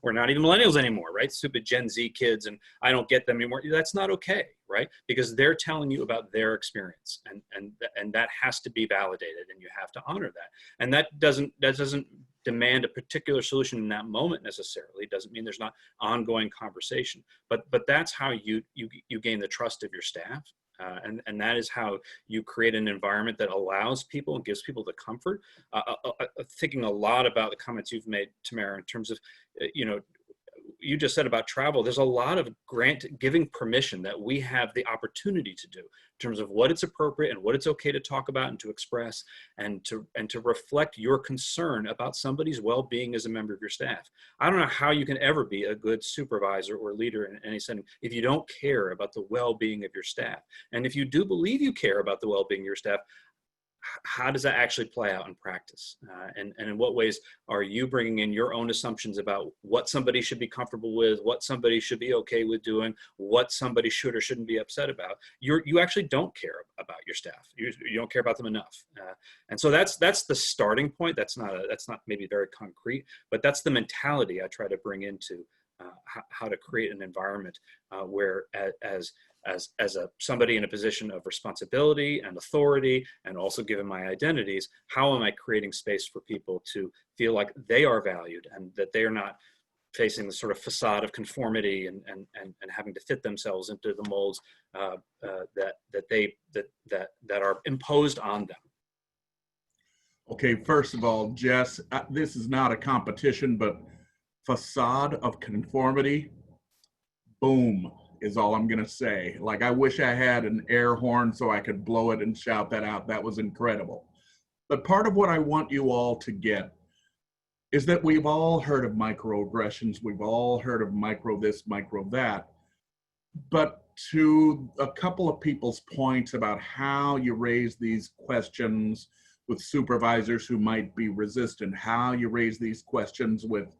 we're not even millennials anymore, right? Stupid Gen Z kids, and I don't get them anymore. That's not okay, right? Because they're telling you about their experience, and that has to be validated, and you have to honor that. And that doesn't demand a particular solution in that moment necessarily. It doesn't mean there's not ongoing conversation, but that's how you gain the trust of your staff. And that is how you create an environment that allows people and gives people the comfort. Thinking a lot about the comments you've made, Tamara, in terms of, you just said about travel, there's a lot of giving permission that we have the opportunity to do in terms of what it's appropriate and what it's okay to talk about and to express and to reflect your concern about somebody's well-being as a member of your staff. I don't know how you can ever be a good supervisor or leader in any setting if you don't care about the well-being of your staff. And if you do believe you care about the well-being of your staff, how does that actually play out in practice? And in what ways are you bringing in your own assumptions about what somebody should be comfortable with, what somebody should be okay with doing, what somebody should or shouldn't be upset about? You actually don't care about your staff. You don't care about them enough. And so that's the starting point. That's not maybe very concrete, but that's the mentality I try to bring into how to create an environment where as somebody in a position of responsibility and authority, and also given my identities, how am I creating space for people to feel like they are valued and that they are not facing the sort of facade of conformity and having to fit themselves into the molds that are imposed on them. Okay, first of all, Jess, this is not a competition, but facade of conformity, boom, is all I'm gonna say. Like, I wish I had an air horn so I could blow it and shout that out. That was incredible. But part of what I want you all to get is that we've all heard of microaggressions. We've all heard of micro this, micro that. But to a couple of people's points about how you raise these questions with supervisors who might be resistant, how you raise these questions with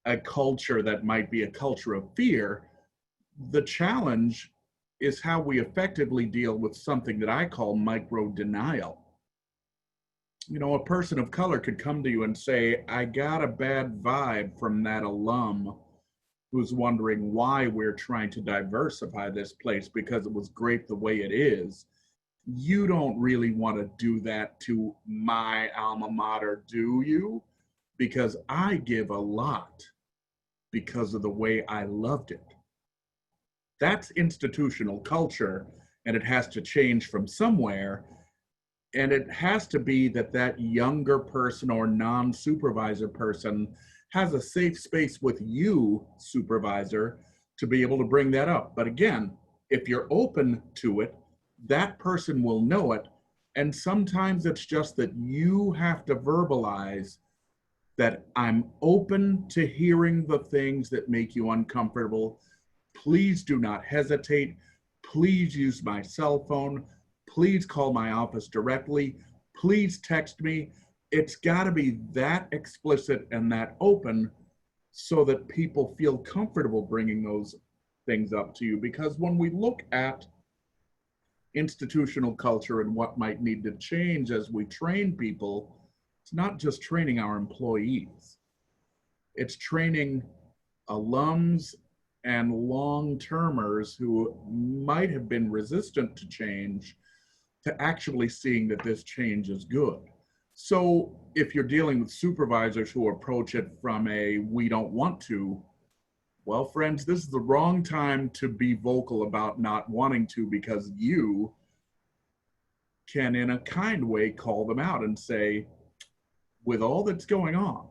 a culture that might be a culture of fear, the challenge is how we effectively deal with something that I call micro denial. You know, a person of color could come to you and say, I got a bad vibe from that alum who's wondering why we're trying to diversify this place because it was great the way it is. You don't really want to do that to my alma mater, do you? Because I give a lot because of the way I loved it. That's institutional culture, and it has to change from somewhere. And it has to be that younger person or non-supervisor person has a safe space with you, supervisor, to be able to bring that up. But again, if you're open to it, that person will know it. And sometimes it's just that you have to verbalize that I'm open to hearing the things that make you uncomfortable. Please do not hesitate. Please use my cell phone. Please call my office directly. Please text me. It's got to be that explicit and that open so that people feel comfortable bringing those things up to you. Because when we look at institutional culture and what might need to change as we train people, it's not just training our employees. It's training alums and long-termers who might have been resistant to change to actually seeing that this change is good. So if you're dealing with supervisors who approach it from a we don't want to, well, friends, this is the wrong time to be vocal about not wanting to, because you can, in a kind way, call them out and say, with all that's going on,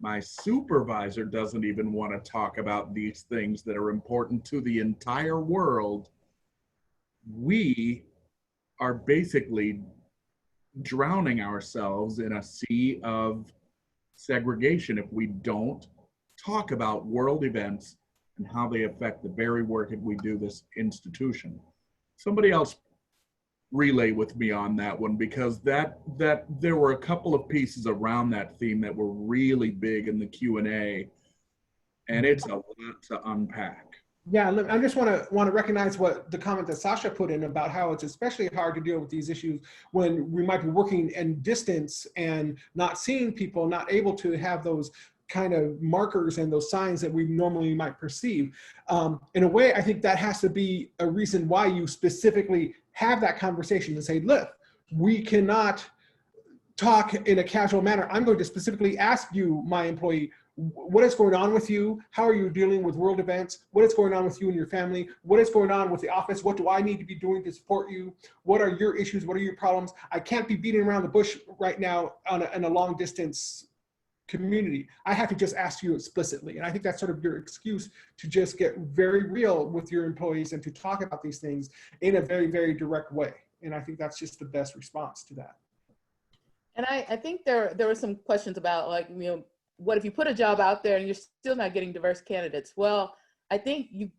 my supervisor doesn't even want to talk about these things that are important to the entire world. We are basically drowning ourselves in a sea of segregation if we don't talk about world events and how they affect the very work that we do this institution. Somebody else relay with me on that one, because that there were a couple of pieces around that theme that were really big in the Q&A, and it's a lot to unpack. Yeah, look, I just want to recognize what the comment that Sasha put in about how it's especially hard to deal with these issues when we might be working in distance and not seeing people, not able to have those kind of markers and those signs that we normally might perceive. In a way, I think that has to be a reason why you specifically have that conversation and say, look, we cannot talk in a casual manner. I'm going to specifically ask you, my employee, what is going on with you? How are you dealing with world events? What is going on with you and your family? What is going on with the office? What do I need to be doing to support you? What are your issues? What are your problems? I can't be beating around the bush right now in a long distance community. I have to just ask you explicitly. And I think that's sort of your excuse to just get very real with your employees and to talk about these things in a very, very direct way. And I think that's just the best response to that. And I think there were some questions about, like, what if you put a job out there and you're still not getting diverse candidates? Well, I think you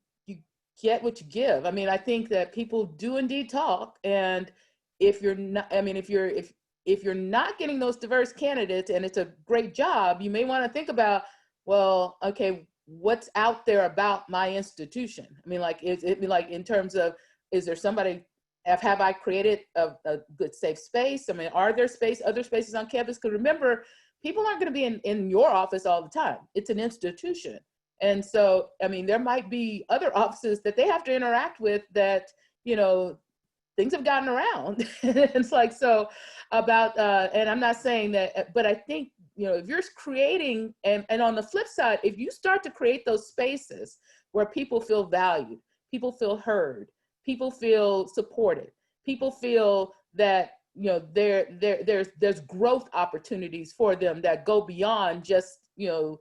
get what you give. I mean, I think that people do indeed talk, and if you're not, I mean, if you're not getting those diverse candidates and it's a great job, you may want to think about, well, okay, what's out there about my institution? I mean, like, like in terms of, is there somebody, have I created a good safe space? I mean, are there other spaces on campus? Because remember, people aren't going to be in your office all the time. It's an institution. And so, I mean, there might be other offices that they have to interact with that, things have gotten around. It's like, so about, and I'm not saying that, but I think, if you're creating, and on the flip side, if you start to create those spaces where people feel valued, people feel heard, people feel supported, people feel that, there's growth opportunities for them that go beyond just, the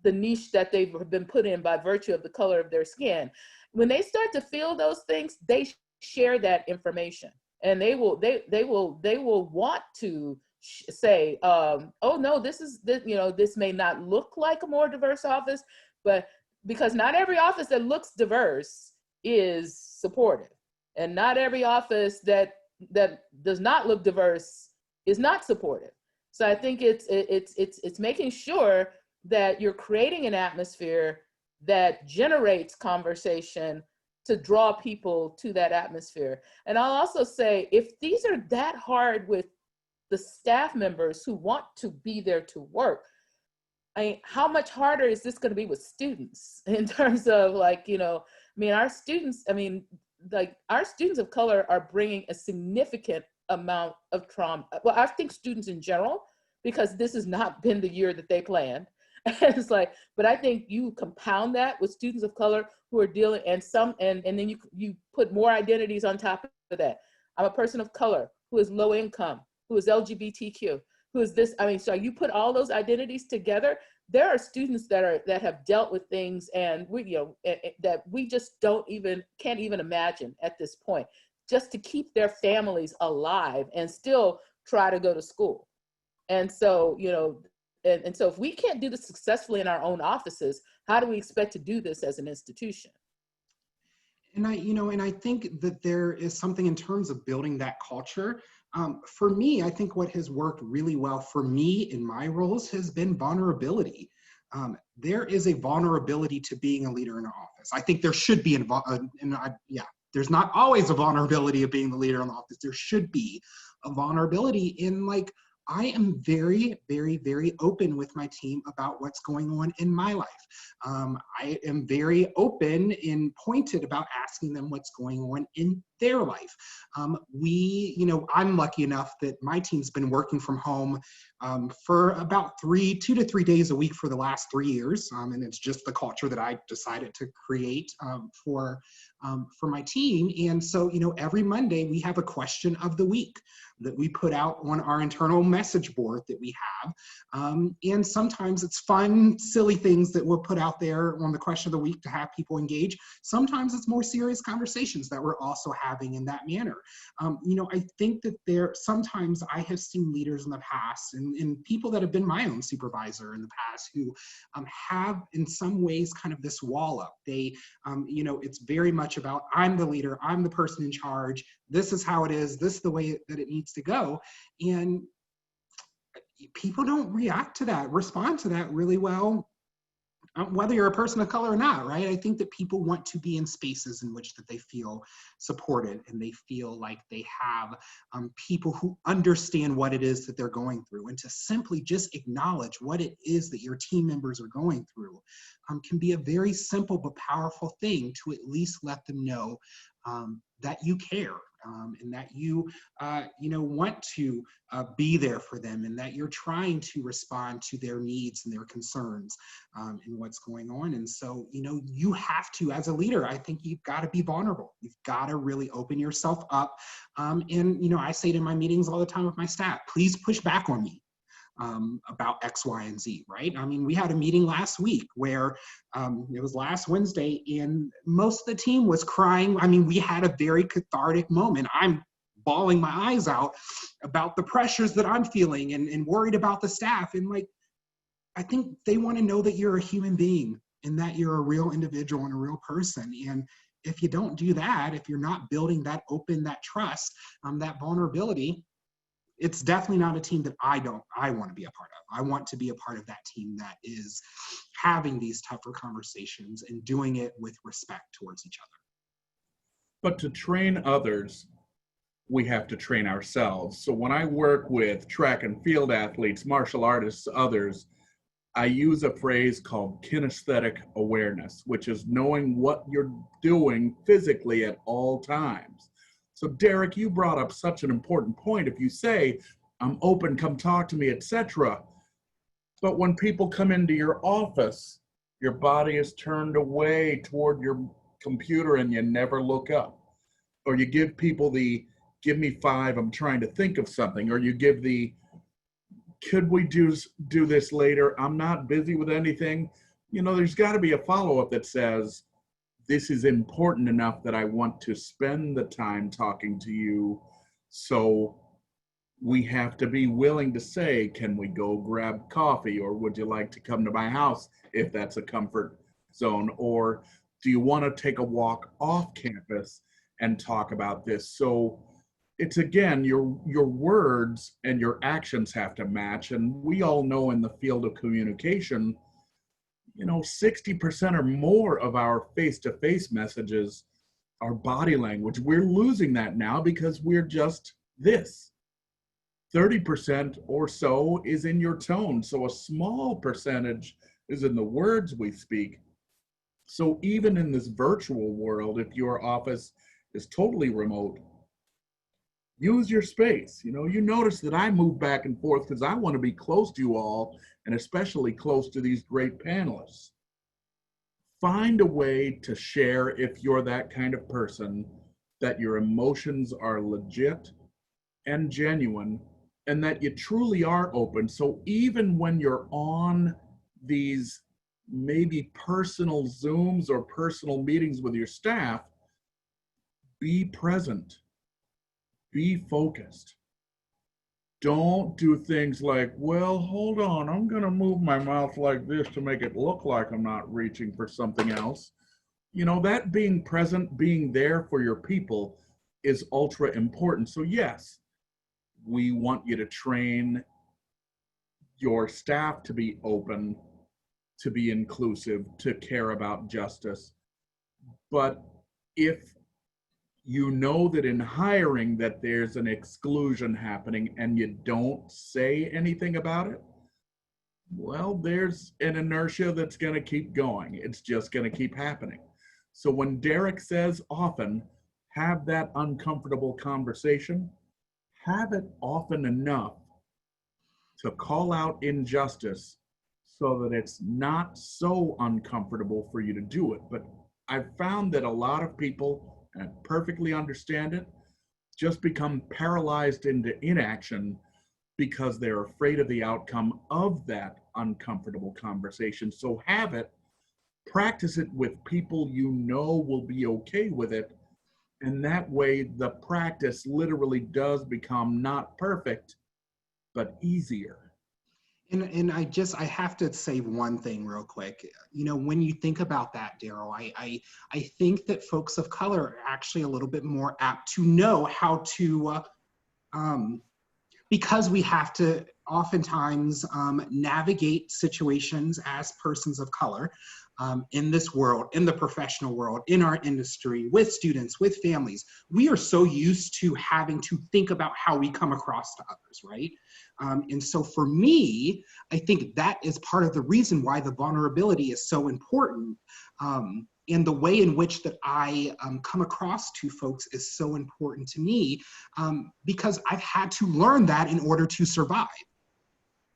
niche that they've been put in by virtue of the color of their skin. When they start to feel those things, they share that information, and they will want to say, oh no, this may not look like a more diverse office, but because not every office that looks diverse is supportive, and not every office that does not look diverse is not supportive. So I think it's making sure that you're creating an atmosphere that generates conversation to draw people to that atmosphere. And I'll also say, if these are that hard with the staff members who want to be there to work, how much harder is this going to be with students in terms of, like, our students, our students of color are bringing a significant amount of trauma. Well, I think students in general, because this has not been the year that they planned. It's like, but I think you compound that with students of color who are dealing, and then you put more identities on top of that. I'm a person of color who is low income, who is LGBTQ, who is this. So you put all those identities together. There are students that have dealt with things, and that we just can't even imagine at this point, just to keep their families alive and still try to go to school. And so, and so if we can't do this successfully in our own offices, how do we expect to do this as an institution? And I think that there is something in terms of building that culture. For me, I think what has worked really well for me in my roles has been vulnerability. There is a vulnerability to being a leader in an office. I think there should be, there's not always a vulnerability of being the leader in the office. There should be a vulnerability in, like, I am very, very, very open with my team about what's going on in my life. I am very open and pointed about asking them what's going on in their life. I'm lucky enough that my team's been working from home for about 2 to 3 days a week for the last 3 years. And it's just the culture that I decided to create for my team. And so, every Monday we have a question of the week that we put out on our internal message board that we have. And sometimes it's fun, silly things that we'll put out there on the question of the week to have people engage. Sometimes it's more serious conversations that we're also having in that manner. I think that sometimes I have seen leaders in the past and people that have been my own supervisor in the past who have in some ways kind of this wall up. They, it's very much about, I'm the leader, I'm the person in charge, this is how it is, this is the way that it needs to go. And people don't respond to that really well, whether you're a person of color or not, right? I think that people want to be in spaces in which that they feel supported and they feel like they have people who understand what it is that they're going through, and to simply just acknowledge what it is that your team members are going through can be a very simple but powerful thing to at least let them know that you care and that you, want to be there for them, and that you're trying to respond to their needs and their concerns and what's going on. And so, you have to, as a leader, I think you've got to be vulnerable. You've got to really open yourself up. And, I say it in my meetings all the time with my staff, please push back on me about X, Y, and Z, right? I mean, we had a meeting last week where it was last Wednesday, and most of the team was crying. I mean, we had a very cathartic moment. I'm bawling my eyes out about the pressures that I'm feeling and worried about the staff. And I think they want to know that you're a human being and that you're a real individual and a real person. And if you don't do that, if you're not building that that trust, that vulnerability, it's definitely not a team that I want to be a part of. I want to be a part of that team that is having these tougher conversations and doing it with respect towards each other. But to train others, we have to train ourselves. So when I work with track and field athletes, martial artists, others, I use a phrase called kinesthetic awareness, which is knowing what you're doing physically at all times. So Derek, you brought up such an important point. If you say, I'm open, come talk to me, etc. But when people come into your office, your body is turned away toward your computer and you never look up. Or you give people the, give me 5, I'm trying to think of something. Or you give the, could we do this later? I'm not busy with anything. There's got to be a follow-up that says, this is important enough that I want to spend the time talking to you. So we have to be willing to say, can we go grab coffee? Or would you like to come to my house if that's a comfort zone? Or do you want to take a walk off campus and talk about this? So it's, again, your words and your actions have to match. And we all know in the field of communication, 60% or more of our face-to-face messages are body language. We're losing that now because we're just this. 30% or so is in your tone. So a small percentage is in the words we speak. So even in this virtual world, if your office is totally remote, use your space. You notice that I move back and forth because I want to be close to you all, and especially close to these great panelists. Find a way to share, if you're that kind of person, that your emotions are legit and genuine, and that you truly are open. So even when you're on these maybe personal Zooms or personal meetings with your staff, be present, be focused. Don't do things like, well, hold on, I'm going to move my mouth like this to make it look like I'm not reaching for something else. That being present, being there for your people is ultra important. So yes, we want you to train your staff to be open, to be inclusive, to care about justice. But if you know that in hiring that there's an exclusion happening and you don't say anything about it, well, there's an inertia that's going to keep going. It's just going to keep happening. So when Derek says often, have that uncomfortable conversation, have it often enough to call out injustice so that it's not so uncomfortable for you to do it. But I've found that a lot of people, and I perfectly understand it, just become paralyzed into inaction because they're afraid of the outcome of that uncomfortable conversation. So have it, practice it with people you know will be okay with it, and that way the practice literally does become not perfect, but easier. And I have to say one thing real quick. When you think about that, Darryl, I think that folks of color are actually a little bit more apt to know how to, because we have to oftentimes navigate situations as persons of color in this world, in the professional world, in our industry, with students, with families. We are so used to having to think about how we come across to others, right? And so for me, I think that is part of the reason why the vulnerability is so important. and the way in which that I come across to folks is so important to me, because I've had to learn that in order to survive,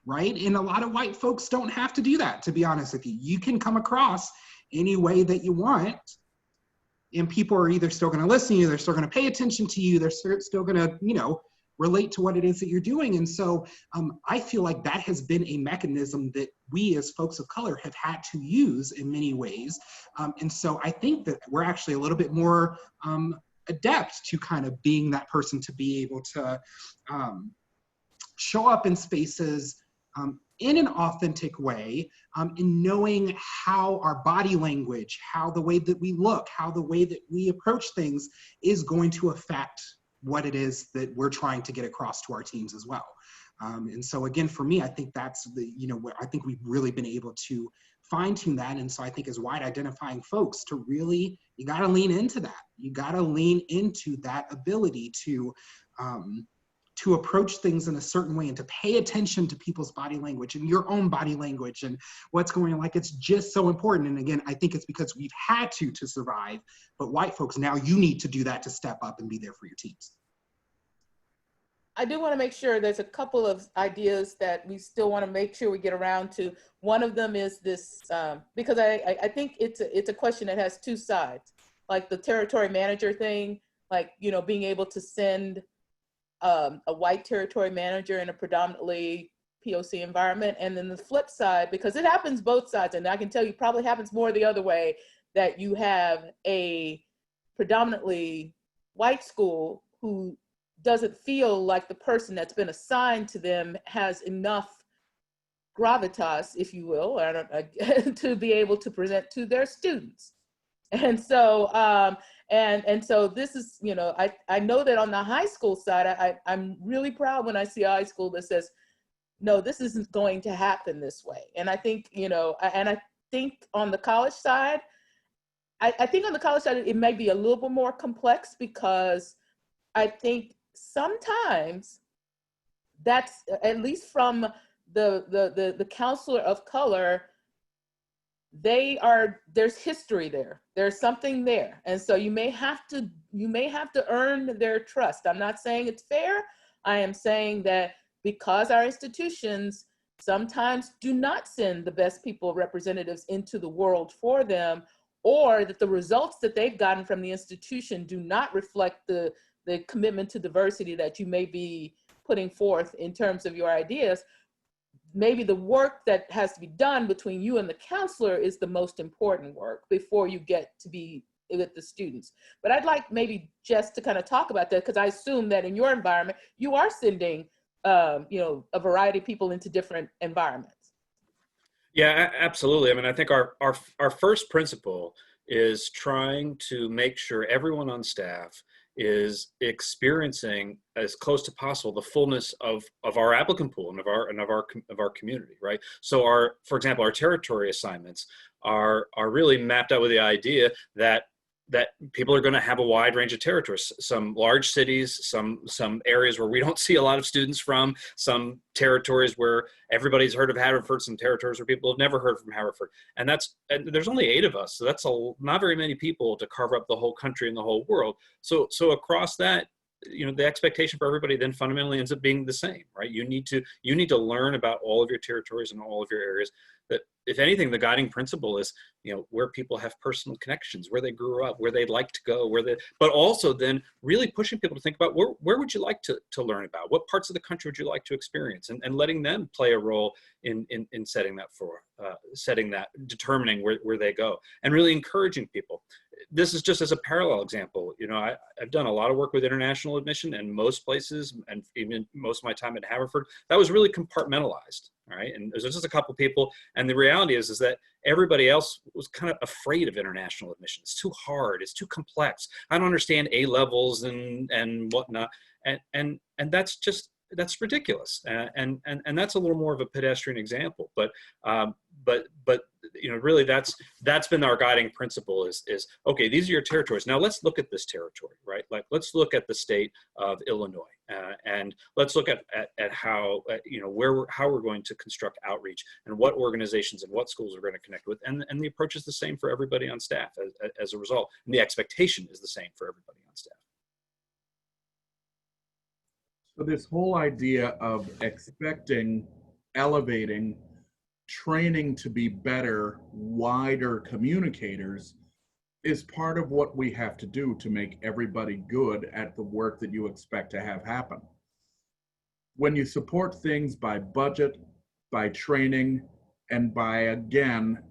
right? And a lot of white folks don't have to do that, to be honest with you. You can come across any way that you want, and people are either still gonna listen to you, they're still gonna pay attention to you, they're still gonna, you know, relate to what it is that you're doing. And so I feel like that has been a mechanism that we as folks of color have had to use in many ways. And so I think that we're actually a little bit more adept to kind of being that person to be able to show up in spaces in an authentic way, in knowing how our body language, how the way that we look, how the way that we approach things is going to affect what it is that we're trying to get across to our teams as well. And so again, for me, I think that's the, you know, I think we've really been able to fine tune that. And so I think as white identifying folks to really, you gotta lean into that. You gotta lean into that ability to approach things in a certain way and to pay attention to people's body language and your own body language and what's going on. Like, it's just so important. And again, I think it's because we've had to survive, but white folks, now you need to do that to step up and be there for your teams. I do want to make sure there's a couple of ideas that we still want to make sure we get around to. One of them is this, because I think it's a question that has two sides, like the territory manager thing, like, you know, being able to send a white territory manager in a predominantly POC environment. And then the flip side, because it happens both sides, and I can tell you probably happens more the other way, that you have a predominantly white school who doesn't feel like the person that's been assigned to them has enough gravitas, if you will, to be able to present to their students. And so, and so this is, you know, I know that on the high school side, I'm really proud when I see a high school that says, no, this isn't going to happen this way. And I think, you know, and I think on the college side, I think on the college side, it may be a little bit more complex, because I think sometimes that's, at least from the counselor of color, there's history there. There's something there. And so you may have to earn their trust. I'm not saying it's fair. I am saying that because our institutions sometimes do not send the best people, representatives into the world for them, or that the results that they've gotten from the institution do not reflect the commitment to diversity that you may be putting forth in terms of your ideas, maybe the work that has to be done between you and the counselor is the most important work before you get to be with the students. But I'd like maybe Jess to kind of talk about that, because I assume that in your environment, you are sending you know, a variety of people into different environments. Yeah, absolutely. I mean, I think our first principle is trying to make sure everyone on staff is experiencing as close to possible the fullness of our applicant pool and of our community, right? So for example, our territory assignments are really mapped out with the idea that people are going to have a wide range of territories, some large cities, some areas where we don't see a lot of students from, some territories where everybody's heard of Haverford, some territories where people have never heard from Haverford. And there's only 8 of us, so that's not very many people to carve up the whole country and the whole world. So across that, you know, the expectation for everybody then fundamentally ends up being the same, right? You need to learn about all of your territories and all of your areas. That, if anything, the guiding principle is, you know, where people have personal connections, where they grew up, where they'd like to go, but also then really pushing people to think about where would you like to learn about, what parts of the country would you like to experience, and letting them play a role in setting that, determining where they go, and really encouraging people. This is just as a parallel example. You know, I've done a lot of work with international admission, and most places, and even most of my time at Haverford, that was really compartmentalized. All right, and there's just a couple people, and the reality is that everybody else was kind of afraid of international admission. It's too hard. It's too complex. I don't understand A levels and whatnot, and that's ridiculous. And that's a little more of a pedestrian example. But you know, really that's been our guiding principle is okay, these are your territories. Now let's look at this territory, right? Like let's look at the state of Illinois, and let's look at how you know how we're going to construct outreach and what organizations and what schools we're going to connect with, and the approach is the same for everybody on staff as a result, and the expectation is the same for everybody on staff. So this whole idea of expecting, elevating, training to be better, wider communicators is part of what we have to do to make everybody good at the work that you expect to have happen. When you support things by budget, by training, and by, again,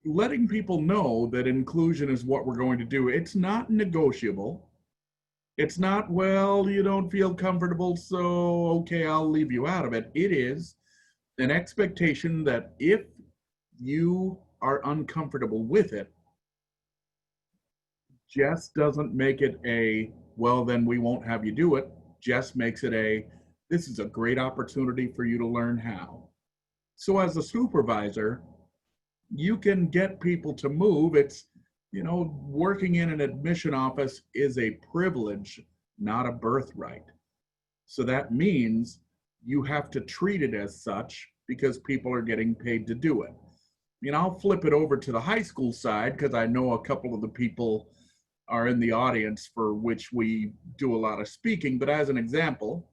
letting people know that inclusion is what we're going to do, it's not negotiable. It's not, well, you don't feel comfortable, so okay, I'll leave you out of it. It is an expectation that if you are uncomfortable with it, Jess doesn't make it a, well, then we won't have you do it. Jess makes it a, this is a great opportunity for you to learn how. So as a supervisor, you can get people to move. It's, you know, working in an admission office is a privilege, not a birthright. So that means you have to treat it as such because people are getting paid to do it. You know, I'll flip it over to the high school side because I know a couple of the people are in the audience for which we do a lot of speaking. But as an example,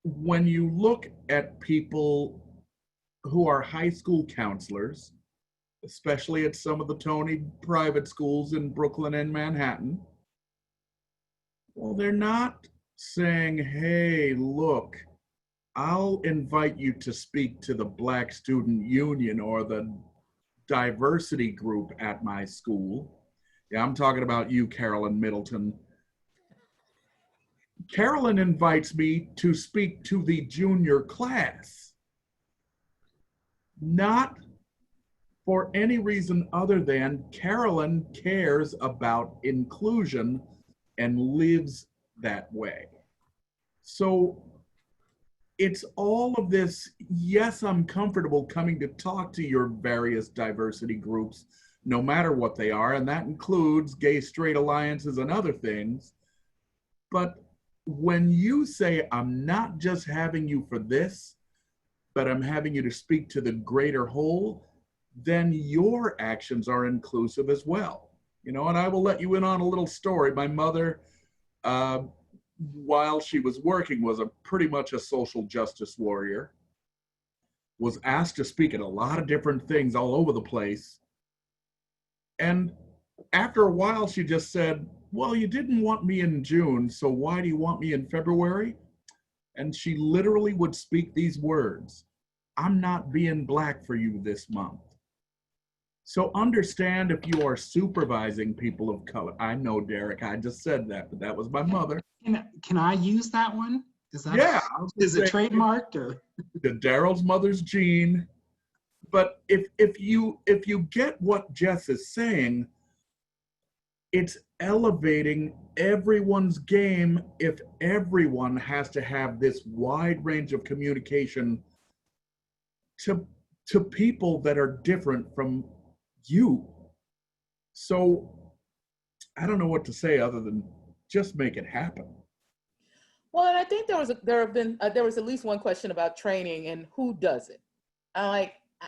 when you look at people who are high school counselors, especially at some of the Tony private schools in Brooklyn and Manhattan, well, they're not saying, hey, look, I'll invite you to speak to the Black Student Union or the diversity group at my school. Yeah, I'm talking about you, Carolyn Middleton. Carolyn invites me to speak to the junior class, not for any reason other than Carolyn cares about inclusion and lives that way. So it's all of this, yes, I'm comfortable coming to talk to your various diversity groups, no matter what they are, and that includes gay, straight alliances and other things. But when you say, I'm not just having you for this, but I'm having you to speak to the greater whole, then your actions are inclusive as well. You know, and I will let you in on a little story. My mother, while she was working, was pretty much a social justice warrior, was asked to speak at a lot of different things all over the place. And after a while, she just said, well, you didn't want me in June, so why do you want me in February? And she literally would speak these words, I'm not being Black for you this month. So understand if you are supervising people of color. I know, Derek, I just said that, but that was my mother. Can I use that one? Is that, yeah. Is it trademarked or? The Darryl's mother's gene. But if you get what Jess is saying, it's elevating everyone's game if everyone has to have this wide range of communication to people that are different from you. So I don't know what to say other than just make it happen. Well, and I think there was at least one question about training and who does it.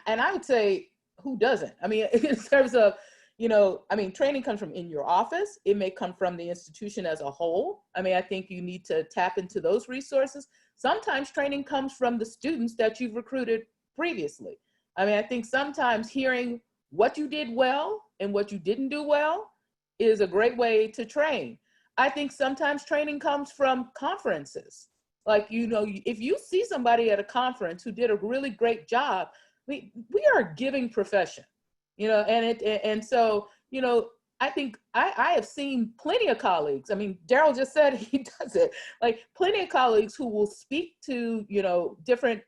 And I would say who doesn't. I mean, in terms of, you know, I mean, training comes from in your office. It may come from the institution as a whole. I mean, I think you need to tap into those resources. Sometimes training comes from the students that you've recruited previously. I mean, I think sometimes hearing what you did well and what you didn't do well is a great way to train. I think sometimes training comes from conferences. Like, you know, if you see somebody at a conference who did a really great job, we are a giving profession, you know, and so, you know, I think I have seen plenty of colleagues. I mean, Darryl just said he does it, like plenty of colleagues who will speak to, you know, different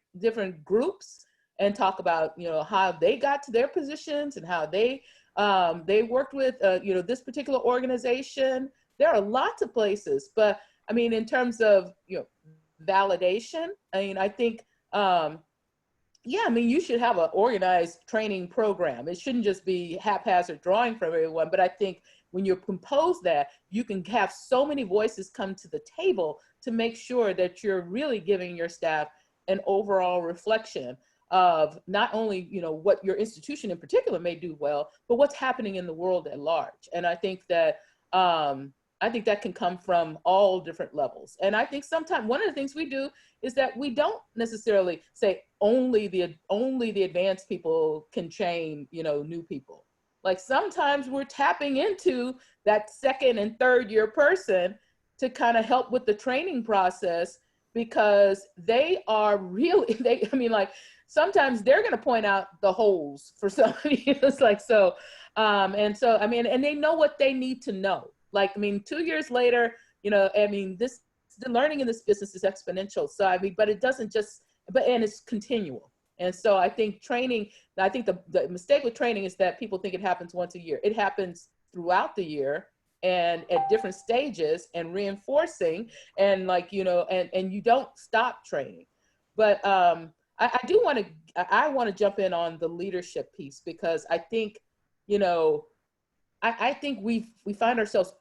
groups and talk about, you know, how they got to their positions and how they worked with, you know, this particular organization. There are lots of places, but I mean, in terms of, you know, validation, I mean, I think yeah, I mean, you should have an organized training program. It shouldn't just be haphazard drawing from everyone. But I think when you compose that, you can have so many voices come to the table to make sure that you're really giving your staff an overall reflection of not only, you know, what your institution in particular may do well, but what's happening in the world at large. And I think that can come from all different levels. And I think sometimes one of the things we do is that we don't necessarily say only the advanced people can train, you know, new people. Like sometimes we're tapping into that second and third year person to kind of help with the training process, because they are really, I mean, like sometimes they're going to point out the holes for somebody. It's like, so, and so, I mean, and they know what they need to know. Like, I mean, 2 years later, you know, I mean, the learning in this business is exponential. So, I mean, but it doesn't just, and it's continual. And so I think training, I think the mistake with training is that people think it happens once a year. It happens throughout the year and at different stages and reinforcing, and like, you know, and you don't stop training. But I want to jump in on the leadership piece, because I think, you know, I think we find ourselves,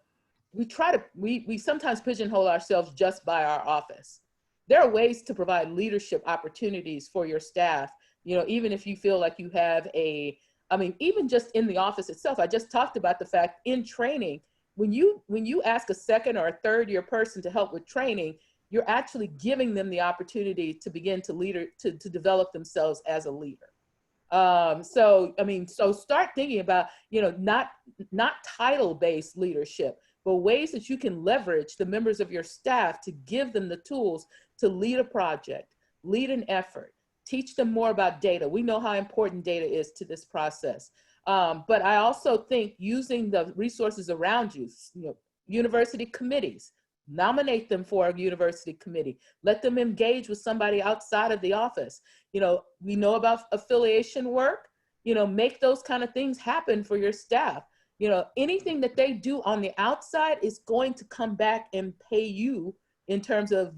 we sometimes pigeonhole ourselves just by our office. There are ways to provide leadership opportunities for your staff, you know, even if you feel like you have even just in the office itself. I just talked about the fact in training, when you ask a second or a third year person to help with training, you're actually giving them the opportunity to begin to develop themselves as a leader. So start thinking about, you know, not title-based leadership, but ways that you can leverage the members of your staff to give them the tools to lead a project, lead an effort, teach them more about data. We know how important data is to this process. But I also think using the resources around you, you know, university committees, nominate them for a university committee, let them engage with somebody outside of the office. You know, we know about affiliation work, you know, make those kind of things happen for your staff. You know, anything that they do on the outside is going to come back and pay you in terms of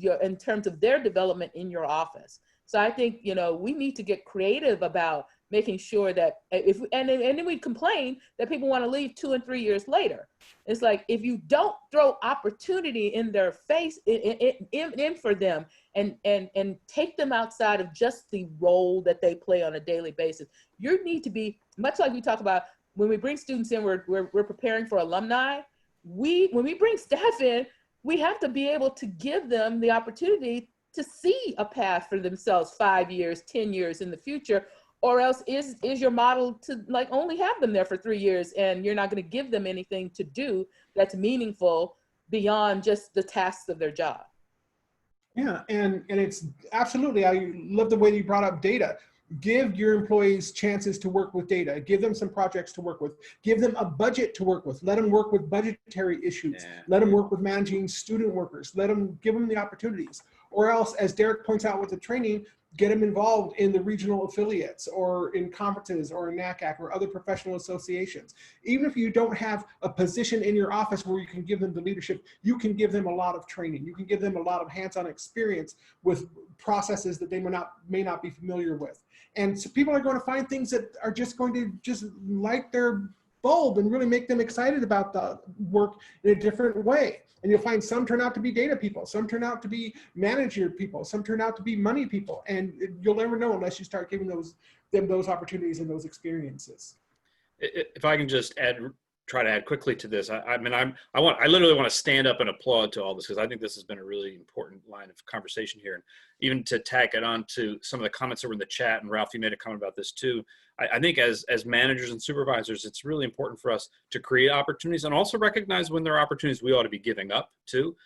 their development in your office. So I think, you know, we need to get creative about making sure that and then we complain that people want to leave 2 and 3 years later. It's like, if you don't throw opportunity in their face, in for them, and take them outside of just the role that they play on a daily basis, you need to be, much like we talk about when we bring students in, we're preparing for alumni. When we bring staff in, we have to be able to give them the opportunity to see a path for themselves 5 years, 10 years in the future. Or else is your model to like only have them there for 3 years, and you're not going to give them anything to do that's meaningful beyond just the tasks of their job. Yeah, and it's absolutely, I love the way you brought up data. Give your employees chances to work with data. Give them some projects to work with. Give them a budget to work with. Let them work with budgetary issues. Yeah. Let them work with managing student workers. Give them the opportunities. Or else, as Derek points out with the training, get them involved in the regional affiliates or in conferences or in NACAC or other professional associations. Even if you don't have a position in your office where you can give them the leadership, you can give them a lot of training. You can give them a lot of hands-on experience with processes that they may not be familiar with. And so people are going to find things that are just going to just light their bulb and really make them excited about the work in a different way. And you'll find some turn out to be data people, some turn out to be manager people, some turn out to be money people, and you'll never know unless you start giving them those opportunities and those experiences. If I can just try to add quickly to this, I literally want to stand up and applaud to all this, because I think this has been a really important line of conversation here. And even to tack it on to some of the comments that were in the chat, and Ralph, you made a comment about this too. I think as managers and supervisors, it's really important for us to create opportunities and also recognize when there are opportunities we ought to be giving up too.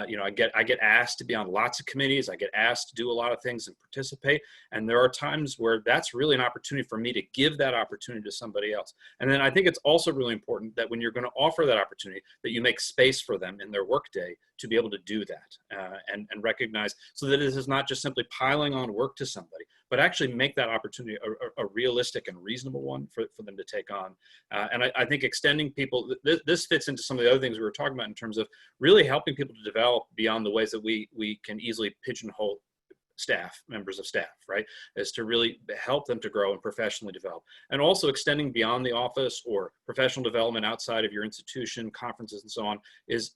You know, I get asked to be on lots of committees. I get asked to do a lot of things and participate. And there are times where that's really an opportunity for me to give that opportunity to somebody else. And then I think it's also really important that when you're going to offer that opportunity, that you make space for them in their workday to be able to do that and recognize, so that it is not just simply piling on work to somebody, but actually make that opportunity a realistic and reasonable one for them to take on. And I think extending people, this fits into some of the other things we were talking about in terms of really helping people to develop beyond the ways that we can easily pigeonhole staff, members of staff, right? Is to really help them to grow and professionally develop. And also extending beyond the office or professional development outside of your institution, conferences and so on, is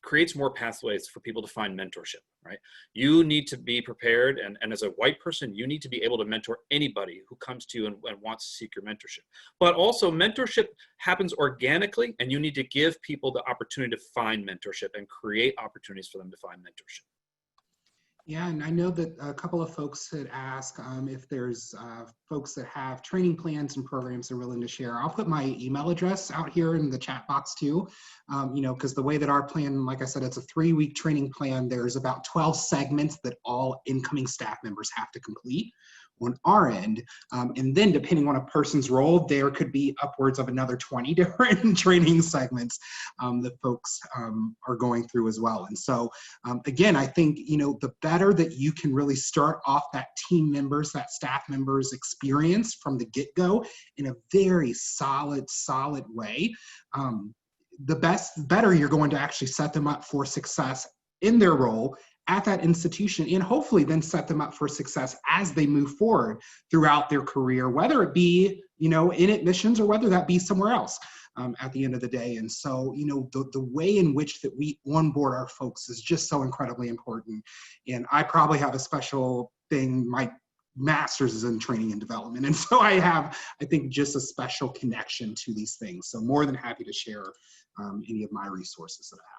creates more pathways for people to find mentorship, right? You need to be prepared, and as a white person, you need to be able to mentor anybody who comes to you and wants to seek your mentorship. But also mentorship happens organically, and you need to give people the opportunity to find mentorship and create opportunities for them to find mentorship. Yeah, and I know that a couple of folks had asked if there's folks that have training plans and programs they're willing to share. I'll put my email address out here in the chat box too, because the way that our plan, like I said, it's a 3-week training plan. There's about 12 segments that all incoming staff members have to complete on our end. And then depending on a person's role, there could be upwards of another 20 different training segments that folks are going through as well. And so again, I think, the better that you can really start off that team members, that staff members experience from the get-go in a very solid way, the better you're going to actually set them up for success in their role at that institution, and hopefully then set them up for success as they move forward throughout their career, whether it be, in admissions or whether that be somewhere else at the end of the day. And so, the way in which that we onboard our folks is just so incredibly important. And I probably have a special thing, my master's is in training and development. And so I have, I think, just a special connection to these things. So more than happy to share any of my resources that I have.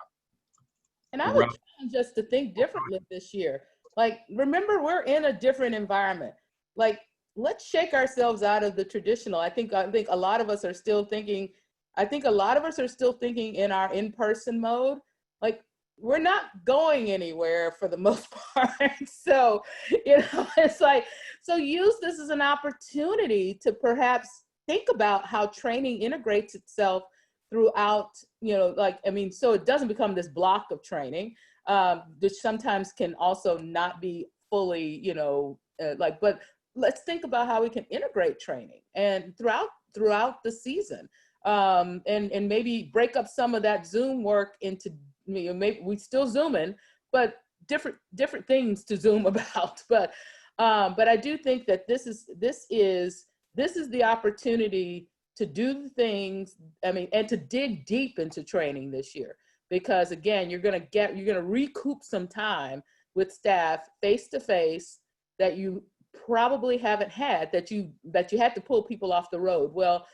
And I would challenge us to think differently this year. Like, remember, we're in a different environment. Like, let's shake ourselves out of the traditional. I think a lot of us are still thinking, in our in-person mode. Like, we're not going anywhere for the most part. So, it's like, so use this as an opportunity to perhaps think about how training integrates itself throughout, so it doesn't become this block of training, which sometimes can also not be fully, but let's think about how we can integrate training and throughout the season, and maybe break up some of that Zoom work into, maybe we still Zooming, but different things to Zoom about. But I do think that this is the opportunity to do the things, and to dig deep into training this year, because again, you're going to recoup some time with staff face to face that you probably haven't had, that you had to pull people off the road. Well,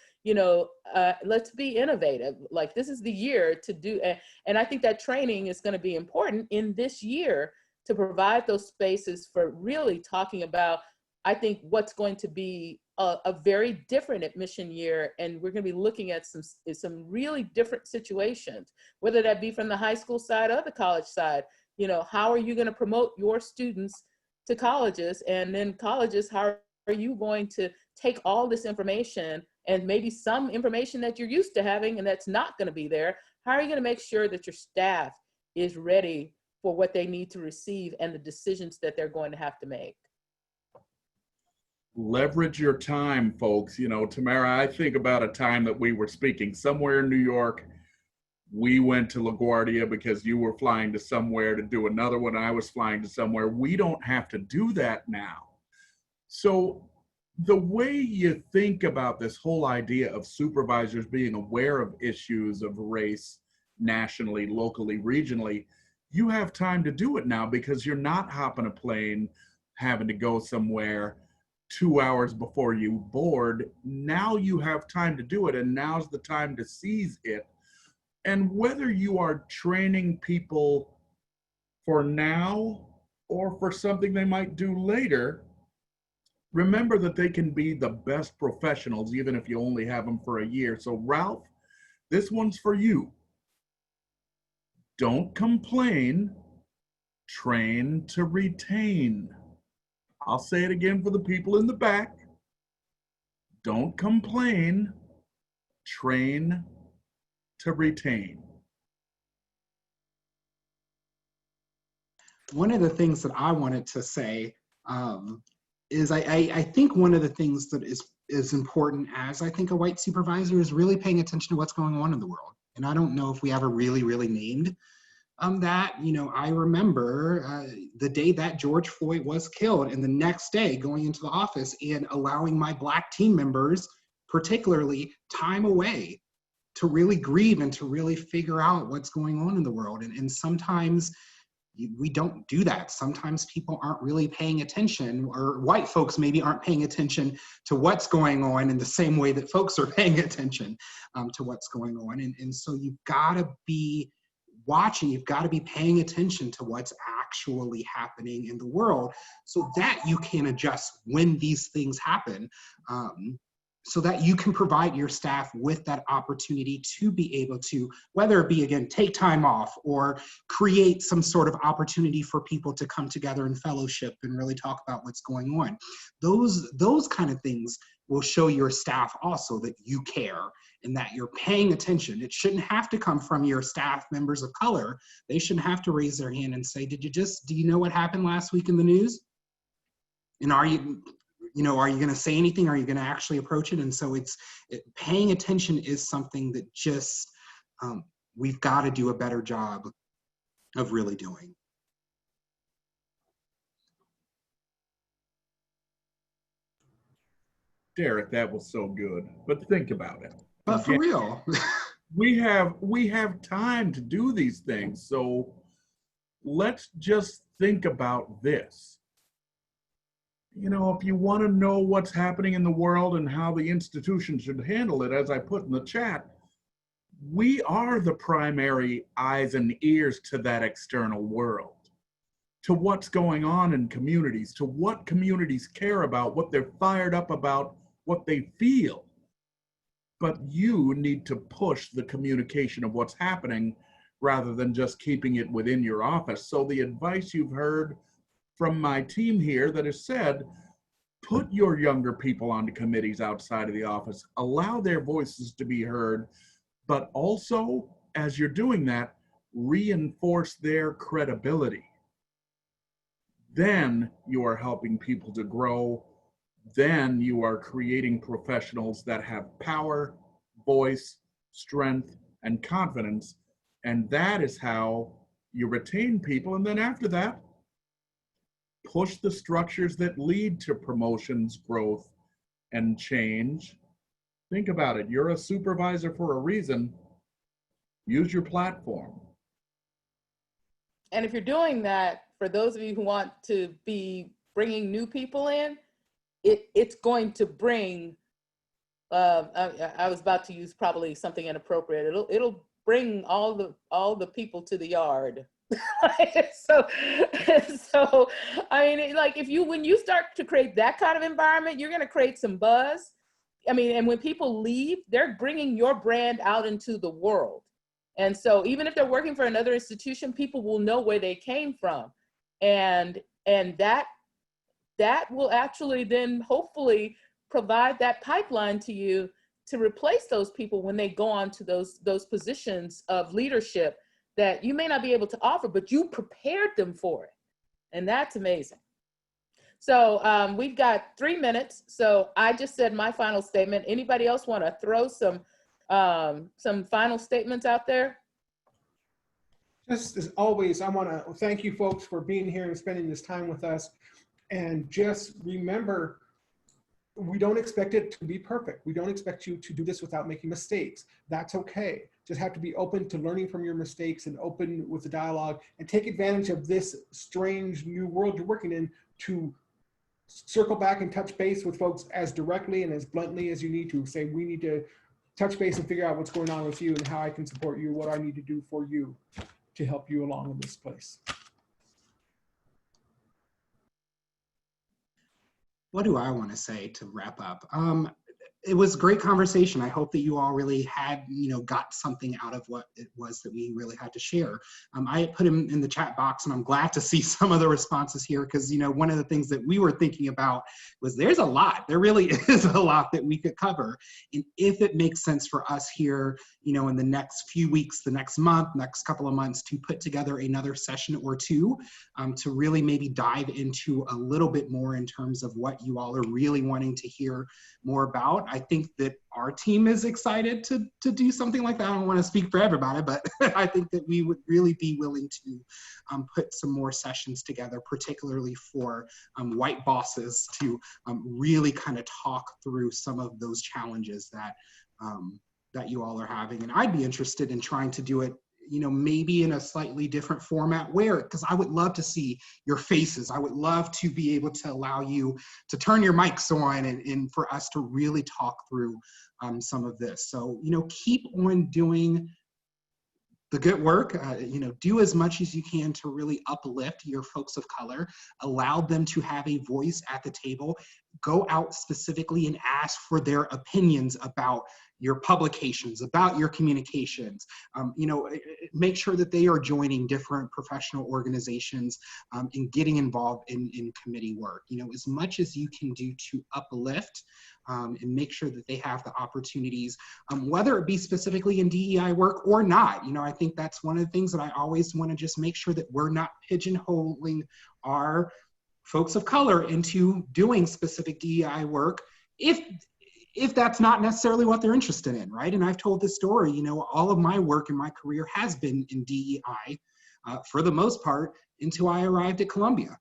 let's be innovative. Like, this is the year to do, and I think that training is going to be important in this year to provide those spaces for really talking about, I think, what's going to be a very different admission year, and we're going to be looking at some really different situations, whether that be from the high school side or the college side. How are you going to promote your students to colleges, and then colleges, how are you going to take all this information and maybe some information that you're used to having and that's not going to be there? How are you going to make sure that your staff is ready for what they need to receive and the decisions that they're going to have to make? Leverage your time, folks. Tamara, I think about a time that we were speaking somewhere in New York. We went to LaGuardia because you were flying to somewhere to do another one. I was flying to somewhere. We don't have to do that now. So the way you think about this whole idea of supervisors being aware of issues of race nationally, locally, regionally, you have time to do it now, because you're not hopping a plane, having to go somewhere 2 hours before you board. Now you have time to do it, and now's the time to seize it. And whether you are training people for now or for something they might do later, remember that they can be the best professionals even if you only have them for a year. So Ralph, this one's for you. Don't complain, train to retain. I'll say it again for the people in the back. Don't complain, train to retain. One of the things that I wanted to say is I think one of the things that is important as I think a white supervisor is really paying attention to what's going on in the world. And I don't know if we ever really named that, I remember the day that George Floyd was killed, and the next day going into the office and allowing my Black team members, particularly, time away to really grieve and to really figure out what's going on in the world. And sometimes we don't do that. Sometimes people aren't really paying attention, or white folks maybe aren't paying attention to what's going on in the same way that folks are paying attention to what's going on. And so you've got to be watching, you've got to be paying attention to what's actually happening in the world so that you can adjust when these things happen, so that you can provide your staff with that opportunity to be able to, whether it be, again, take time off or create some sort of opportunity for people to come together in fellowship and really talk about what's going on. Those kind of things will show your staff also that you care and that you're paying attention. It shouldn't have to come from your staff members of color. They shouldn't have to raise their hand and say, do you know what happened last week in the news? And are you going to say anything? Are you going to actually approach it? And so paying attention is something that just, we've got to do a better job of really doing. Derek, that was so good, but think about it. But for real. we have time to do these things, so let's just think about this. If you want to know what's happening in the world and how the institution should handle it, as I put in the chat, we are the primary eyes and ears to that external world, to what's going on in communities, to what communities care about, what they're fired up about, what they feel. But you need to push the communication of what's happening rather than just keeping it within your office. So the advice you've heard from my team here that has said, put your younger people onto committees outside of the office, allow their voices to be heard, but also, as you're doing that, reinforce their credibility. Then you are helping people to grow. Then you are creating professionals that have power, voice, strength, and confidence. And that is how you retain people. And then after that, push the structures that lead to promotions, growth, and change. Think about it. You're a supervisor for a reason. Use your platform. And if you're doing that, for those of you who want to be bringing new people in, it's going to bring, I was about to use probably something inappropriate. It'll bring all the people to the yard. So I mean, like when you start to create that kind of environment, you're going to create some buzz. I mean, and when people leave, they're bringing your brand out into the world. And so even if they're working for another institution, people will know where they came from. And that will actually then hopefully provide that pipeline to you to replace those people when they go on to those positions of leadership that you may not be able to offer, but you prepared them for it. And that's amazing. So we've got 3 minutes. So I just said my final statement. Anybody else want to throw some final statements out there? Just as always, I want to thank you folks for being here and spending this time with us. And just remember, we don't expect it to be perfect. We don't expect you to do this without making mistakes. That's okay. Just have to be open to learning from your mistakes and open with the dialogue and take advantage of this strange new world you're working in to circle back and touch base with folks as directly and as bluntly as you need to. Say, we need to touch base and figure out what's going on with you and how I can support you, what I need to do for you to help you along in this place. What do I want to say to wrap up? It was a great conversation. I hope that you all really had, got something out of what it was that we really had to share. I put them in the chat box, and I'm glad to see some of the responses here because, one of the things that we were thinking about was there's a lot. There really is a lot that we could cover. And if it makes sense for us here, in the next few weeks, the next month, next couple of months, to put together another session or two to really maybe dive into a little bit more in terms of what you all are really wanting to hear more about. I think that our team is excited to do something like that. I don't want to speak for everybody, but I think that we would really be willing to put some more sessions together, particularly for white bosses to really kind of talk through some of those challenges that that you all are having. And I'd be interested in trying to do it, maybe in a slightly different format because I would love to see your faces. I would love to be able to allow you to turn your mics on and for us to really talk through some of this. So, keep on doing the good work, do as much as you can to really uplift your folks of color, allow them to have a voice at the table, go out specifically and ask for their opinions about your publications, about your communications, make sure that they are joining different professional organizations and getting involved in committee work. As much as you can do to uplift and make sure that they have the opportunities, whether it be specifically in DEI work or not. I think that's one of the things that I always want to just make sure that we're not pigeonholing our folks of color into doing specific DEI work if that's not necessarily what they're interested in, right? And I've told this story, all of my work in my career has been in DEI for the most part until I arrived at Columbia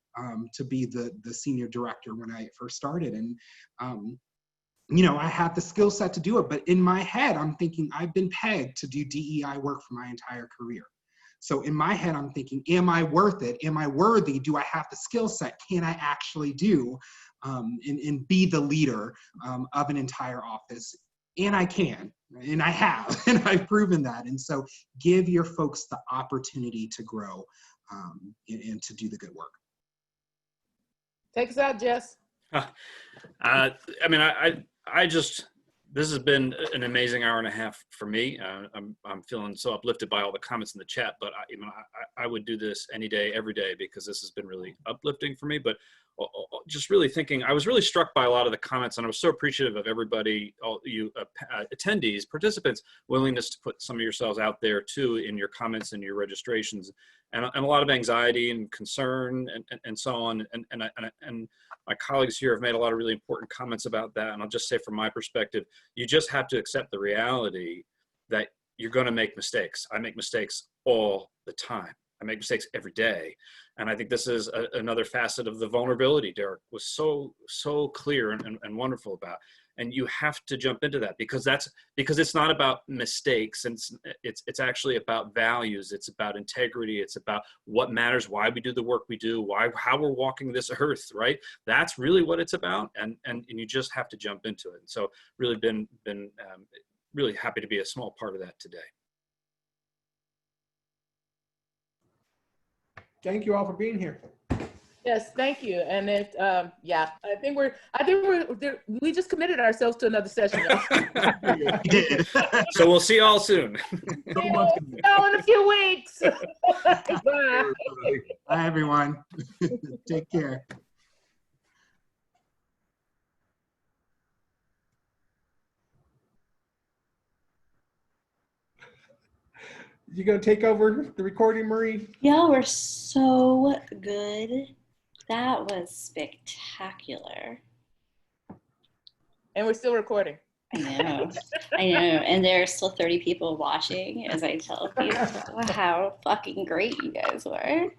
to be the senior director when I first started. And I had the skill set to do it, but in my head, I'm thinking I've been pegged to do DEI work for my entire career. So in my head, I'm thinking, am I worth it? Am I worthy? Do I have the skill set? Can I actually do and be the leader of an entire office? And I can, and I have, and I've proven that. And so give your folks the opportunity to grow and to do the good work. Take us out, Jess. This has been an amazing hour and a half for me. I'm feeling so uplifted by all the comments in the chat, but I would do this any day, every day, because this has been really uplifting for me. But just really thinking, I was really struck by a lot of the comments, and I was so appreciative of everybody, all you attendees, participants, willingness to put some of yourselves out there too in your comments and your registrations, and a lot of anxiety and concern and so on. And my colleagues here have made a lot of really important comments about that. And I'll just say from my perspective, you just have to accept the reality that you're going to make mistakes. I make mistakes all the time. I make mistakes every day. And I think this is another facet of the vulnerability Darryl was so clear and wonderful about. And you have to jump into that because it's not about mistakes. And it's actually about values. It's about integrity. It's about what matters, why we do the work we do, how we're walking this earth, right? That's really what it's about. And you just have to jump into it. And so really been really happy to be a small part of that today. Thank you all for being here. Yes, thank you. And I think we just committed ourselves to another session. So we'll see y'all soon. See y'all in a few weeks. Bye. Bye, everyone. Take care. You gonna take over the recording, Marie? Y'all were so good. That was spectacular. And we're still recording. I know. And there are still 30 people watching as I tell people how fucking great you guys were.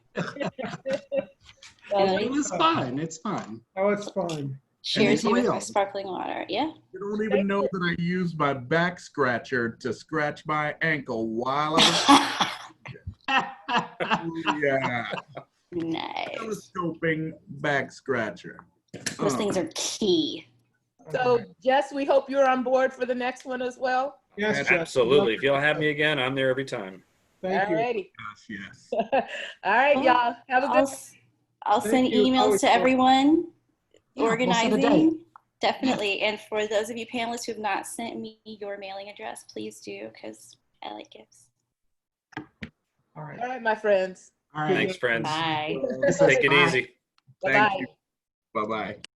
It was fun. It's fun. Oh, it's fun. Cheers you with my sparkling water. Yeah. You don't even know that I used my back scratcher to scratch my ankle while I was yeah. Nice. Telescoping back scratcher. Those things are key. So, Jess, we hope you're on board for the next one as well. Yes, absolutely. If you'll have me again, I'm there every time. Thank you. Alrighty. Yes. All right, y'all. Have a good. I'll send emails to everyone. Organizing, definitely. And for those of you panelists who have not sent me your mailing address, please do, because I like gifts. All right. All right, my friends. All right. Thanks, friends. Bye. Take it easy. Bye-bye. Thank you. Bye-bye.